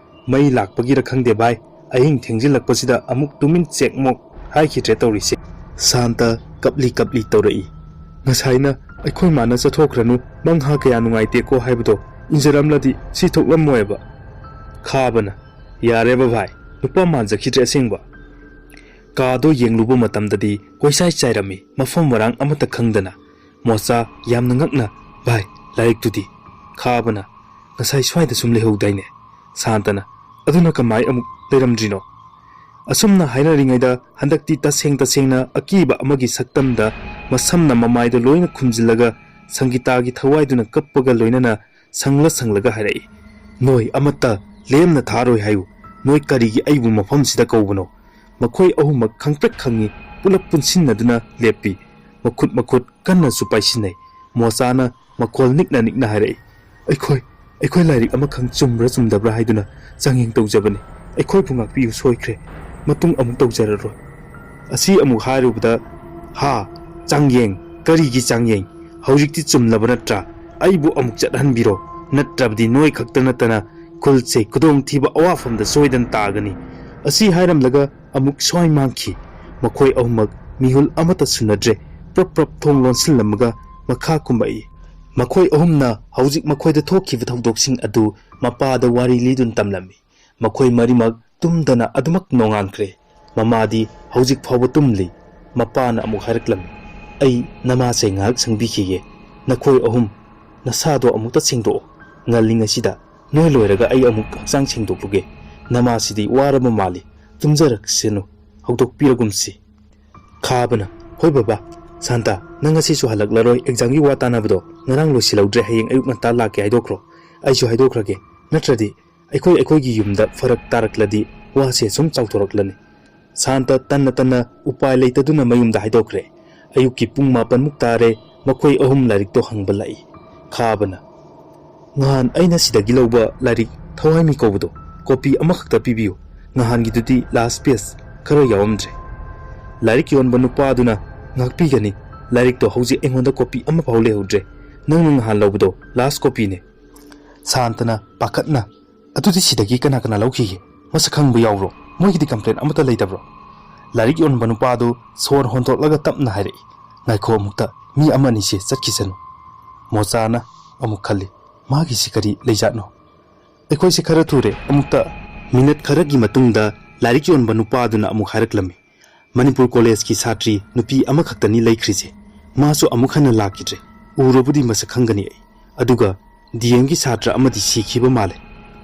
A: ꯃꯩ ꯂꯥꯛꯄꯒꯤꯔ ꯈꯪꯗꯦ ꯚꯥꯏ, ꯑꯍꯤꯡ ꯊꯦꯡꯖꯤꯜꯂꯛꯄꯁꯤꯗ ꯑꯃꯨꯛ ꯇꯨꯃꯤꯟ ꯆꯦꯛꯃꯣꯛ ꯍꯥꯏꯈꯤꯗ꯭ꯔꯦ ꯇꯧꯔꯤꯁꯦ꯫ ꯁꯥꯟꯇ ꯀꯞꯂꯤ ꯀꯞꯂꯤ ꯇꯧꯔꯛꯏ꯫ ꯉꯁꯥꯏꯅ ꯑꯩꯈꯣꯏ ꯃꯥꯅ ꯆꯠꯊꯣꯛꯈ꯭ꯔꯅꯨ, ꯃꯪꯍꯥ ꯀꯌꯥ ꯅꯨꯡꯉꯥꯏꯇꯦꯀꯣ ꯍꯥꯏꯕꯗꯣ ꯏꯟꯖꯔꯝꯂꯗꯤ ꯁꯤ ꯊꯣꯛꯂꯝꯃꯣꯏꯕ꯫ ꯈꯥꯕꯅ, ꯌꯥꯔꯦꯕ ꯚꯥꯏ, ꯅꯨꯄꯥ ꯃꯥꯟꯖꯈꯤꯗ꯭ꯔꯦ ꯑꯁꯦꯡꯕ꯫ ꯀꯥꯗꯣ ꯌꯦꯡꯂꯨꯕ ꯃꯇꯝꯗꯗꯤ ꯀꯣꯏꯆꯥꯏ ꯆꯥꯏꯔꯝꯃꯤ, ꯃꯐꯝ ꯃꯔꯥꯡ ꯑꯃꯠꯇ ꯈꯪꯗꯅ꯫ ꯃꯣꯆꯥ ꯌꯥꯝꯅ ꯉꯛꯅ, ꯚꯥꯏ ꯂꯥꯏꯔꯤꯛꯇꯨꯗꯤ? ꯈꯥꯕꯅ, ꯉꯁꯥꯏ ꯁ꯭ꯋꯥꯏꯗ ꯁꯨꯝ ꯂꯩꯍꯧꯗꯥꯏꯅꯦ꯫ ꯁꯥꯟꯇꯅ, ꯑꯗꯨꯅ ꯀꯃꯥꯏ ꯑꯃꯨꯛ ꯂꯩꯔꯝꯗ꯭ꯔꯤꯅꯣ? ꯑꯁꯨꯝꯅ ꯍꯥꯏꯅꯔꯤꯉꯩꯗ ꯍꯟꯗꯛꯇꯤ ꯇꯁꯦꯡꯅ ꯑꯀꯤꯕ ꯑꯃꯒꯤ ꯁꯛꯇꯝꯗ ꯃꯁꯝꯅ ꯃꯃꯥꯏꯗ ꯂꯣꯏꯅ ꯈꯨꯝꯖꯤꯜꯂꯒ ꯁꯪꯒꯤꯇꯥꯒꯤ ꯊꯋꯥꯏꯗꯨꯅ ꯀꯞꯄꯒ ꯂꯣꯏꯅꯅ ꯁꯪꯂꯒ ꯍꯥꯏꯔꯛꯏ, ꯅꯣꯏ ꯑꯃꯠꯇ ꯂꯦꯝꯅ ꯊꯥꯔꯣꯏ ꯍꯥꯏꯌꯨ꯫ ꯅꯣꯏ ꯀꯔꯤꯒꯤ ꯑꯩꯕꯨ ꯃꯐꯝꯁꯤꯗ ꯀꯧꯕꯅꯣ? ꯃꯈꯣꯏ ꯑꯍꯨꯝꯃꯛ ꯈꯪꯄ꯭ꯔꯦꯛ ꯈꯪꯉꯤ, ꯄꯨꯂꯞ ꯄꯨꯟꯁꯤꯟꯅꯗꯨꯅ ꯂꯦꯞꯄꯤ, ꯃꯈꯨꯠ ꯀꯟꯅꯁꯨ ꯄꯥꯏꯁꯤꯟꯅꯩ꯫ ꯃꯣꯆꯥꯅ ꯃꯈꯣꯜ ꯅꯤꯛꯅ ꯍꯥꯏꯔꯛꯏ, ꯑꯩꯈꯣꯏ ꯂꯥꯏꯔꯤꯛ ꯑꯃꯈꯪ ꯆꯨꯝꯕ꯭ꯔꯥ ꯆꯨꯝꯗꯕ꯭ꯔꯥ ꯍꯥꯏꯗꯨꯅ ꯆꯥꯡꯌꯦꯡ ꯇꯧꯖꯕꯅꯤ꯫ ꯑꯩꯈꯣꯏꯕꯨ ꯉꯥꯛꯄꯤꯌꯨ, ꯁꯣꯏꯈ꯭ꯔꯦ, ꯃꯇꯨꯡ ꯑꯃꯨꯛ ꯇꯧꯖꯔꯔꯣꯏ꯫ ꯑꯁꯤ ꯑꯃꯨꯛ ꯍꯥꯏꯔꯨꯕꯗ, ꯍꯥ, ꯆꯥꯡꯌꯦꯡ? ꯀꯔꯤꯒꯤ ꯆꯥꯡꯌꯦꯡ? ꯍꯧꯖꯤꯛꯇꯤ ꯆꯨꯝꯂꯕ ꯅꯠꯇ꯭ꯔꯥ? ꯑꯩꯕꯨ ꯑꯃꯨꯛ ꯆꯠꯍꯟꯕꯤꯔꯣ, ꯅꯠꯇ꯭ꯔꯕꯗꯤ ꯅꯣꯏ ꯈꯛꯇ ꯅꯠꯇꯅ ꯈꯨꯜꯁꯦ ꯈꯨꯗꯣꯡꯊꯤꯕ ꯑꯋꯥꯐꯝꯗ ꯁꯣꯏꯗꯅ ꯇꯥꯒꯅꯤ꯫ ꯑꯁꯤ ꯍꯥꯏꯔꯝꯂꯒ ꯑꯃꯨꯛ ꯁ꯭ꯋꯥꯏ ꯃꯥꯡꯈꯤ꯫ ꯃꯈꯣꯏ ꯑꯍꯨꯝꯃꯛ ꯃꯤꯍꯨꯜ ꯑꯃꯠꯇ ꯁꯨꯅꯗ꯭ꯔꯦ, ꯄ꯭ꯔꯞ ꯊꯣꯡ ꯂꯣꯟꯁꯤꯜꯂꯝꯃꯒ ꯃꯈꯥ ꯀꯨꯝꯃꯛꯏ꯫ ꯃꯈꯣꯏ ꯑꯍꯨꯝꯅ ꯍꯧꯖꯤꯛ ꯃꯈꯣꯏꯗ ꯊꯣꯛꯈꯤꯕ ꯊꯧꯗꯣꯛꯁꯤꯡ ꯑꯗꯨ ꯃꯄꯥꯗ ꯋꯥꯔꯤ ꯂꯤꯗꯨꯅ ꯇꯝꯂꯝꯃꯤ꯫ ꯃꯈꯣꯏ ꯃꯔꯤꯃꯛ ꯇꯨꯝꯗꯅ ꯑꯗꯨꯃꯛ ꯅꯣꯡꯉꯥꯟꯈ꯭ꯔꯦ꯫ ꯃꯃꯥꯗꯤ ꯍꯧꯖꯤꯛ ꯐꯥꯎꯕ ꯇꯨꯝꯂꯤ꯫ ꯃꯄꯥꯅ ꯑꯃꯨꯛ ꯍꯥꯏꯔꯛꯂꯝꯃꯤ, ꯑꯩ ꯅꯃꯥꯁꯦ ꯉꯥꯏꯍꯥꯛ ꯁꯪꯕꯤꯈꯤꯒꯦ꯫ ꯅꯈꯣꯏ ꯑꯍꯨꯝ ꯅꯁꯥꯗꯣ ꯑꯃꯨꯛꯇ ꯁꯦꯡꯗꯣꯛꯑꯣ꯫ ꯉꯜꯂꯤꯉꯩꯁꯤꯗ ꯅꯣꯏ ꯂꯣꯏꯔꯒ ꯑꯩ ꯑꯃꯨꯛ ꯍꯛꯆꯥꯡ ꯁꯦꯡꯗꯣꯛꯂꯨꯒꯦ꯫ ꯅꯃꯥꯁꯤꯗꯤ ꯋꯥꯔꯕ ꯃꯥꯜꯂꯤ, ꯇꯨꯝꯖꯔꯛꯁꯅꯨ, ꯍꯧꯗꯣꯛꯄꯤꯔꯒꯨꯝꯁꯤ꯫ ꯈꯥꯕꯅ, ꯍꯣꯏ ꯕꯕꯥ꯫ ꯁꯥꯟꯇ, ꯅꯪ ꯉꯁꯤꯁꯨ ꯍꯜꯂꯛꯂꯔꯣꯏ? ꯑꯦꯛꯖꯥꯝꯒꯤ ꯋꯥ ꯇꯥꯟꯅꯕꯗꯣ ꯉꯔꯥꯡ ꯂꯣꯏꯁꯤꯜꯍꯧꯗ꯭ꯔꯦ, ꯍꯌꯦꯡ ꯑꯌꯨꯛ ꯉꯟꯇꯥ ꯂꯥꯛꯀꯦ ꯍꯥꯏꯗꯣꯛꯈ꯭ꯔꯣ꯫ ꯑꯩꯁꯨ ꯍꯥꯏꯗꯣꯛꯈ꯭ꯔꯒꯦ, ꯅꯠꯇ꯭ꯔꯗꯤ ꯑꯩꯈꯣꯏꯒꯤ ꯌꯨꯝꯗ ꯐꯔꯛ ꯇꯥꯔꯛꯂꯗꯤ ꯋꯥꯁꯦ ꯁꯨꯝ ꯆꯥꯎꯊꯣꯔꯛꯂꯅꯤ꯫ ꯁꯥꯟꯇ ꯇꯟꯅ ꯎꯄꯥꯏ ꯂꯩꯇꯗꯨꯅ ꯃꯌꯨꯝꯗ ꯍꯥꯏꯗꯣꯛꯈ꯭ꯔꯦ꯫ ꯑꯌꯨꯛꯀꯤ ꯄꯨꯡ 9ꯃꯨꯛ ꯇꯥꯔꯦ꯫ ꯃꯈꯣꯏ ꯑꯍꯨꯝ ꯂꯥꯏꯔꯤꯛꯇꯣ ꯍꯪꯕ ꯂꯥꯛꯏ꯫ ꯈꯥꯕꯅ, ꯉꯍꯥꯟ ꯑꯩꯅ ꯁꯤꯗꯒꯤ ꯂꯧꯕ ꯂꯥꯏꯔꯤꯛ ꯊꯋꯥꯏꯃꯤ ꯀꯧꯕꯗꯣ ꯀꯣꯄꯤ ꯑꯃꯈꯛꯇ ꯄꯤꯕꯤꯌꯨ꯫ ꯉꯍꯥꯟꯒꯤꯗꯨꯗꯤ ꯂꯥꯁ ꯄꯦꯖ ꯈꯔ ꯌꯥꯎꯔꯝꯗ꯭ꯔꯦ꯫ ꯂꯥꯏꯔꯤꯛ ꯌꯣꯟꯕ ꯅꯨꯄꯥꯗꯨꯅ, ꯉꯥꯛꯄꯤꯒꯅꯤ, ꯂꯥꯏꯔꯤꯛꯇꯣ ꯍꯧꯖꯤꯛ ꯑꯩꯉꯣꯟꯗ ꯀꯣꯄꯤ ꯑꯃꯐꯥꯎ ꯂꯩꯍꯧꯗ꯭ꯔꯦ꯫ ꯅꯪꯅ ꯉꯍꯥꯟ ꯂꯧꯕꯗꯣ ꯂꯥꯁ ꯀꯣꯄꯤꯅꯦ꯫ ꯁꯥꯟꯇꯅ ꯄꯥꯈꯠꯅ, ꯑꯗꯨꯗꯤ ꯁꯤꯗꯒꯤ ꯀꯅꯥ ꯂꯧꯈꯤꯒꯦ? ꯃꯁꯛ ꯈꯪꯕ ꯌꯥꯎꯕ꯭ꯔꯣ? ꯃꯣꯏꯒꯤꯗꯤ ꯀꯝꯄ꯭ꯂꯦꯟ ꯑꯃꯠꯇ ꯂꯩꯇꯕ꯭ꯔꯣ? ꯂꯥꯏꯔꯤꯛ ꯌꯣꯟꯕ ꯅꯨꯄꯥꯗꯨ ꯁꯣꯔ ꯍꯣꯟꯗꯣꯛꯂꯒ ꯇꯞꯅ ꯍꯥꯏꯔꯛꯏ, ꯉꯥꯏꯈꯣ ꯑꯃꯨꯛꯇ, ꯃꯤ ꯑꯃ ꯑꯅꯤꯁꯦ ꯆꯠꯈꯤꯁꯅꯨ꯫ ꯃꯣꯆꯥꯅ ꯑꯃꯨꯛ ꯈꯜꯂꯤ, ꯃꯥꯒꯤꯁꯤ ꯀꯔꯤ ꯂꯩꯖꯥꯠꯅꯣ? ꯑꯩꯈꯣꯏꯁꯦ ꯈꯔ ꯊꯨꯔꯦ, ꯑꯃꯨꯛꯇ꯫ ꯃꯤꯅꯠ ꯈꯔꯒꯤ ꯃꯇꯨꯡꯗ ꯂꯥꯏꯔꯤꯛ ꯌꯣꯟꯕ ꯅꯨꯄꯥꯗꯨꯅ ꯑꯃꯨꯛ ꯍꯥꯏꯔꯛꯂꯝꯃꯤ, ꯃꯅꯤꯄꯨꯔ ꯀꯣꯂꯦꯖꯀꯤ ꯁꯥꯇ꯭ꯔꯤ ꯅꯨꯄꯤ ꯑꯃꯈꯛꯇꯅꯤ ꯂꯩꯈ꯭ꯔꯤꯁꯦ꯫ ꯃꯥꯁꯨ ꯑꯃꯨꯛ ꯍꯟꯅ ꯂꯥꯛꯈꯤꯗ꯭ꯔꯦ꯫ ꯎꯔꯕꯨꯗꯤ ꯃꯁꯛ ꯈꯪꯒꯅꯤ ꯑꯩ꯫ ꯑꯗꯨꯒ DMꯒꯤ ꯁꯥꯇ꯭ꯔ ꯑꯃꯗꯤ ꯁꯤꯈꯤꯕ ꯃꯥꯜꯂꯦ꯫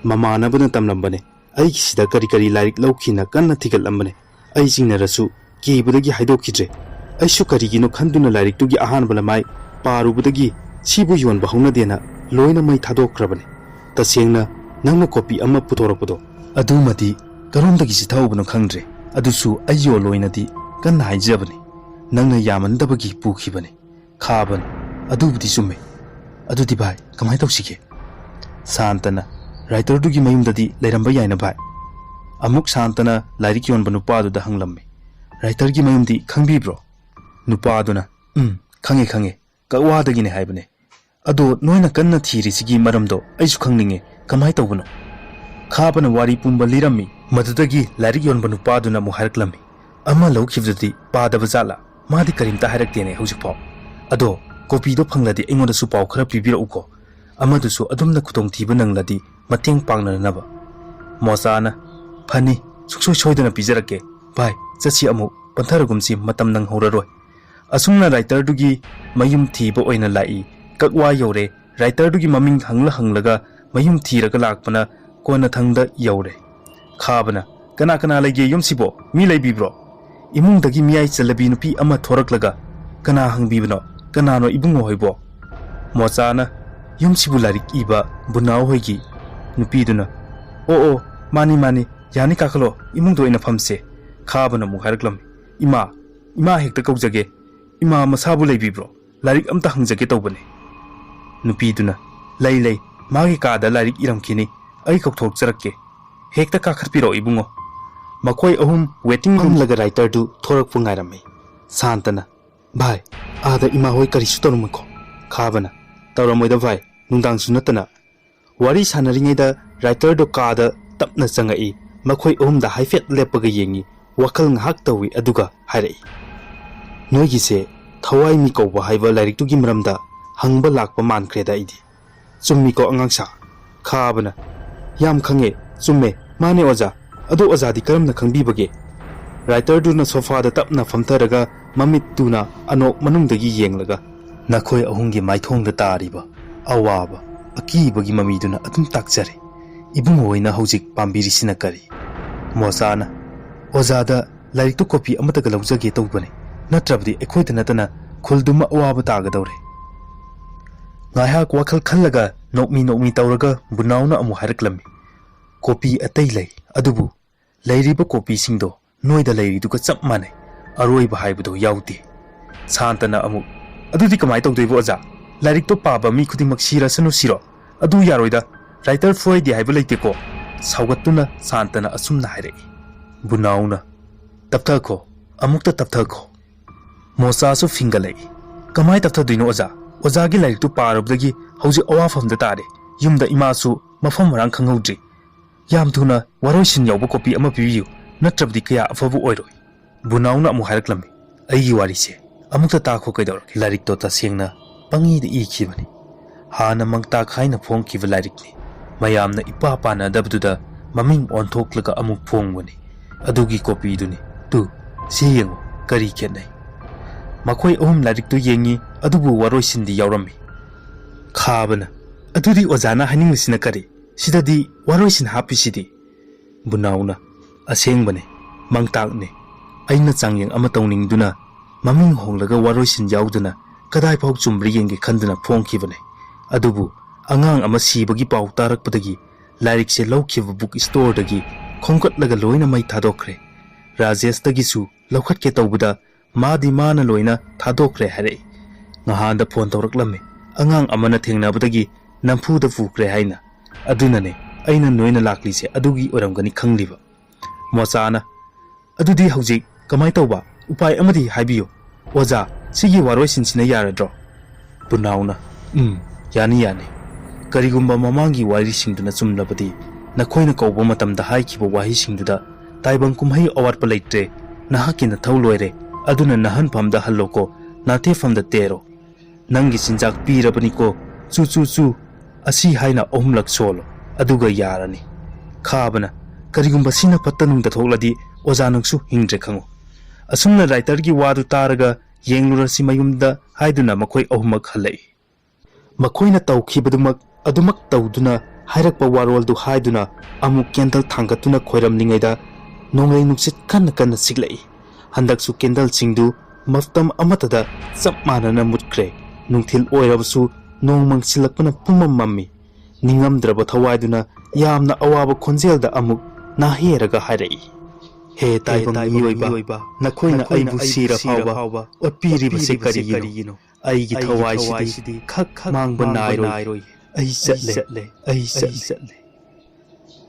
A: ꯃꯃꯥꯟꯅꯕꯅ ꯇꯝꯂꯝꯕꯅꯦ꯫ ꯑꯩꯒꯤꯁꯤꯗ ꯀꯔꯤ ꯂꯥꯏꯔꯤꯛ ꯂꯧꯈꯤꯅ ꯀꯟꯅ ꯊꯤꯒꯠꯂꯝꯕꯅꯦ꯫ ꯑꯩ ꯆꯤꯡꯅꯔꯁꯨ ꯀꯤꯕꯗꯒꯤ ꯍꯥꯏꯗꯣꯛꯈꯤꯗ꯭ꯔꯦ꯫ ꯑꯩꯁꯨ ꯀꯔꯤꯒꯤꯅꯣ ꯈꯟꯗꯨꯅ ꯂꯥꯏꯔꯤꯛꯇꯨꯒꯤ ꯑꯍꯥꯟꯕ ꯂꯃꯥꯏ ꯄꯥꯔꯨꯕꯗꯒꯤ ꯁꯤꯕꯨ ꯌꯣꯟꯕ ꯍꯧꯅꯗꯦꯅ ꯂꯣꯏꯅ ꯃꯩ ꯊꯥꯗꯣꯛꯈ꯭ꯔꯕꯅꯦ꯫ ꯇꯁꯦꯡꯅ ꯅꯪꯅ ꯀꯣꯄꯤ ꯑꯃ ꯄꯨꯊꯣꯔꯛꯄꯗꯣ, ꯑꯗꯨꯃꯗꯤ ꯀꯔꯣꯝꯗꯒꯤ ꯆꯤꯊꯍꯧꯕꯅꯣ ꯈꯪꯗ꯭ꯔꯦ꯫ ꯑꯗꯨꯁꯨ ꯑꯩ ꯌꯣꯜꯂꯣꯏꯅꯗꯤ ꯀꯟꯅ ꯍꯥꯏꯖꯕꯅꯤ꯫ ꯅꯪꯅ ꯌꯥꯃꯟꯗꯕꯒꯤ ꯄꯨꯈꯤꯕꯅꯦ꯫ ꯈꯥꯕꯅ, ꯑꯗꯨꯕꯨꯗꯤ ꯆꯨꯝꯃꯦ꯫ ꯑꯗꯨꯗꯤ ꯚꯥꯏ ꯀꯃꯥꯏ ꯇꯧꯁꯤꯒꯦ? ꯁꯥꯟꯇꯅ, ꯔꯥꯏꯇꯔꯗꯨꯒꯤ ꯃꯌꯨꯝꯗꯗꯤ ꯂꯩꯔꯝꯕ ꯌꯥꯏꯅ ꯚꯥꯏ꯫ ꯑꯃꯨꯛ ꯁꯥꯟꯇꯅ ꯂꯥꯏꯔꯤꯛ ꯌꯣꯟꯕ ꯅꯨꯄꯥꯗꯨꯗ ꯍꯪꯂꯝꯃꯤ, ꯔꯥꯏꯇꯔꯒꯤ ꯃꯌꯨꯝꯗꯤ ꯈꯪꯕꯤꯕ꯭ꯔꯣ? ꯅꯨꯄꯥꯗꯨꯅ, ꯈꯪꯉꯦ, ꯀꯛꯋꯥꯗꯒꯤꯅꯦ ꯍꯥꯏꯕꯅꯦ꯫ ꯑꯗꯣ ꯅꯣꯏꯅ ꯀꯟꯅ ꯊꯤꯔꯤꯁꯤꯒꯤ ꯃꯔꯝꯗꯣ ꯑꯩꯁꯨ ꯈꯪꯅꯤꯡꯉꯦ, ꯀꯃꯥꯏ ꯇꯧꯕꯅꯣ? ꯈꯥꯕꯅ ꯋꯥꯔꯤ ꯄꯨꯝꯕ ꯂꯤꯔꯝꯃꯤ꯫ ꯃꯗꯨꯗꯒꯤ ꯂꯥꯏꯔꯤक ꯌꯣꯟꯕ ꯅꯨꯄꯥꯗꯨꯅ ꯑꯃꯨꯛ ꯍꯥꯏꯔꯛꯂꯝꯃꯤ, ꯑꯃ ꯂꯧꯈꯤꯕꯗꯨꯗꯤ ꯄꯥꯗꯕ ꯖꯥꯠꯂꯥ? ꯃꯥꯗꯤ ꯀꯔꯤꯝꯇ ꯍꯥꯏꯔꯛꯇꯦꯅꯦ ꯍꯧꯖꯤꯛꯐꯥꯎ꯫ ꯑꯗꯣ ꯀꯣꯄꯤꯗꯣ ꯐꯪꯂꯗꯤ ꯑꯩꯉꯣꯟꯗꯁꯨ ꯄꯥꯎ ꯈꯔ ꯄꯤꯕꯤꯔꯛꯎꯀꯣ꯫ ꯑꯃꯗꯨꯁꯨ ꯑꯗꯨꯝꯅ ꯈꯨꯗꯣꯡꯊꯤꯕ ꯅꯪꯂꯗꯤ ꯃꯇꯦꯡ ꯄꯥꯡꯅꯅꯕ꯫ ꯃꯣꯆꯥꯅ, ꯐꯅꯤ, ꯁꯨꯡꯁꯣꯏ ꯁꯣꯏꯗꯅ ꯄꯤꯖꯔꯛꯀꯦ꯫ ꯚꯥꯏ ꯆꯠꯁꯤ, ꯑꯃꯨꯛ ꯄꯟꯊꯔꯒꯨꯝꯁꯤ, ꯃꯇꯝ ꯅꯪꯍꯧꯔꯔꯣꯏ꯫ ꯑꯁꯨꯝꯅ ꯔꯥꯏꯇꯔꯗꯨꯒꯤ ꯃꯌꯨꯝ ꯊꯤꯕ ꯑꯣꯏꯅ ꯂꯥꯛꯏ꯫ ꯀꯛꯋꯥ ꯌꯧꯔꯦ꯫ ꯔꯥꯏꯇꯔꯗꯨꯒꯤ ꯃꯃꯤꯡ ꯍꯪꯂꯒ ꯃꯌꯨꯝ ꯊꯤꯔꯒ ꯂꯥꯛꯄꯅ ꯀꯣꯟꯅꯊꯪꯗ ꯌꯧꯔꯦ꯫ ꯈꯥꯕꯅ, Kana kana lagi yum sibo mi lay bibro. Imung dagi miyai chalabi nupi ama thorak laga. Kana hang bibno kana no ibung hoibo. Mocha na yum sibu larik iba bunau hoigi. Nupi duna. O mani yani kakalo imung do ina famse. Khabana mu haraklam. Ima hekta kaujage. Ima masabu lay bibro. Larik amta hangjage tawbane. Nupi duna. Lay magi kada larik iram kini. Ay kaukthok charakke. Hekta kakharpiro ibungo. Makoi ahum waiting room laga writer du thorak pungai rame. Santana. Bhai, ada ima hoi karisu torumko. Khabana. Tawramoida bhai, nungdang sunatana. Wari sanaringai da writer do kada tapna changai. Makoi ahum da haifet lepaga yengi. Wakal ngahak tawi aduga hairai. Noigi se thawai mi ko ba haiba lairik tu gi maramda hangba lakpa mankhre da idi. Chummi ko angangsa. Khabana. Yam khange chumme mane oja. Ado azadi karam na khangbi bage. Writer du na sofa da tapna famtharaga mamit tu na anok manung dagi yenglaga. Nakhoi ahungi maithong da tariba. Awaba. Aki bagi mami du na atum takjare. Ibung hoina hojik pambiri sina kari. Mosana. Ozada lairik tu kopi amata ga laujage tawbane. Natrabdi ekhoi da natana khulduma awaba taga dawre. Ngahak wakhal khallaga nokmi tawraga bunauna amu haraklami. Kopi atay lay adubu layriba kopi singdo noida layriduga chap mane aroiba haibado yauti santana amu adudi kamai tawdeibo aja lairik to paba mi khudingmak sira sanu siro adu yaroida writer Freud haiba leiteko saugatuna santana asumna hairei bunauna tapthako amukta tapthako mosa su fingalai kamai tapthaduino aja ozagi lairik to parabdagi hauji awafamda tare yumda imasu mafam marang khanghaudri Yam thuna waroisin yauba kopi ama pibiyu natrabdi kaya afabu oiroi. Bunauna amu hairaklammi. Aigi wari se. Amukta taakho kaidawrake. Lairik to tasengna pangi da ikhibani. Hana mangta khaina phongkiba lairikni. Mayamna ipa pana dabduda maming onthoklaga amuk phongwani. Adugi kopi duni. Tu si yengo kari khetnai. Makoi ahum lairik to yengi adubu waroisin di yaurammi. Khabana. Adudi ozana haningisina kari. Sidadi waroisin happy sidi. Bunauna asengbane mangtakne aina changyeng ama tawningduna maming honglaga waroisin yauduna kadai phau chumbri yenge khanduna phongkhibane adubu angang ama sibagi pau tarakpadagi lairik se lawkhiba book store dagi khongkatlaga loina mai thadokre Rajesh dagisu lawkhatke tawbuda madi mana loina thadokre hare ngahanda phone tawraklame angang amana thengnabadagi nampuda fukre haina adunane aina noina laklise adugi oramgani khangliba mochana adudi hojik kamai tawba upai amadi haibiyo oja sigi waroisin sina yaradro bunauna yani karigumba mamangi wari singduna chumlabadi nakhoina kawba matamda haikiba wahi singduda taibang kumhai awatpa leitre nahakina thauloire aduna nahan phamda halloko nathe phamda tero nangi sinjak pirabani ko chu asi haina ohumlak solo aduga yarani khabana karigumba sina pattanungda thokladi ojanangsu hingdre khango asumna writer gi wadu taraga yenglurasi mayumda haiduna makoi ohumak halai makoina tawkhibadumak adumak tawduna hairakpa waroldu haiduna amuk candle thangatuna khoiramningaida nonglei nuksit kanna siglai handaksu candle singdu maftam amatada sapmanana mutkre nungthil oirabasu nongmang silakpana pumam mammi ningamdraba thawaiduna yamna awaba khonjelda amuk naheraga hairai he taibang miyoiba nakhoina aibu sira phawba otpiriba se karigino aigi thawai sidi khak mangba nairoi ai chatle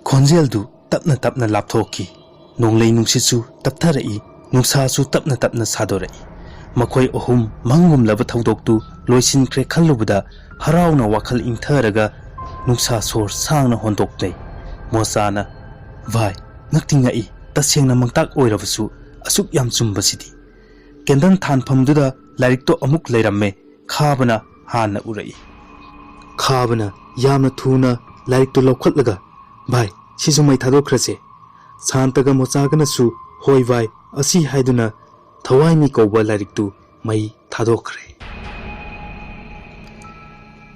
A: khonjeldu tapna lapthoki nonglei nungsisu taptharai nungsasu tapna sadorai makhoi ohum mangum laba thaudoktu loisin kre khallubada harauna wakhal ingtharaga nungsa sor sangna hondoknei mosana vai ngaktingai tasengna mangtak oirabasu asuk yam chumbasidi kendan thanphamduda lairik to amuk leiramme khabana hana urai khabana yamna thuna lairik to lokhatlaga vai sisumai thadokrase santaga mochagana su hoi vai asi haiduna thawai mi kawba lairik tu mai thadokre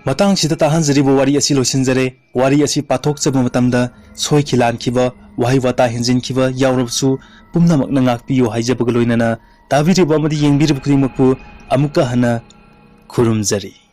A: matang sida tahanjaribo wari asi losinjare wari asi pathok chaba matamda soi khilan khiba wahai wata henjinkiba yaurabsu pumnamakna ngakpiyo haijabagaloinana tabiriba amadi yengbirib khudingmakpu amuka hana khurumjari.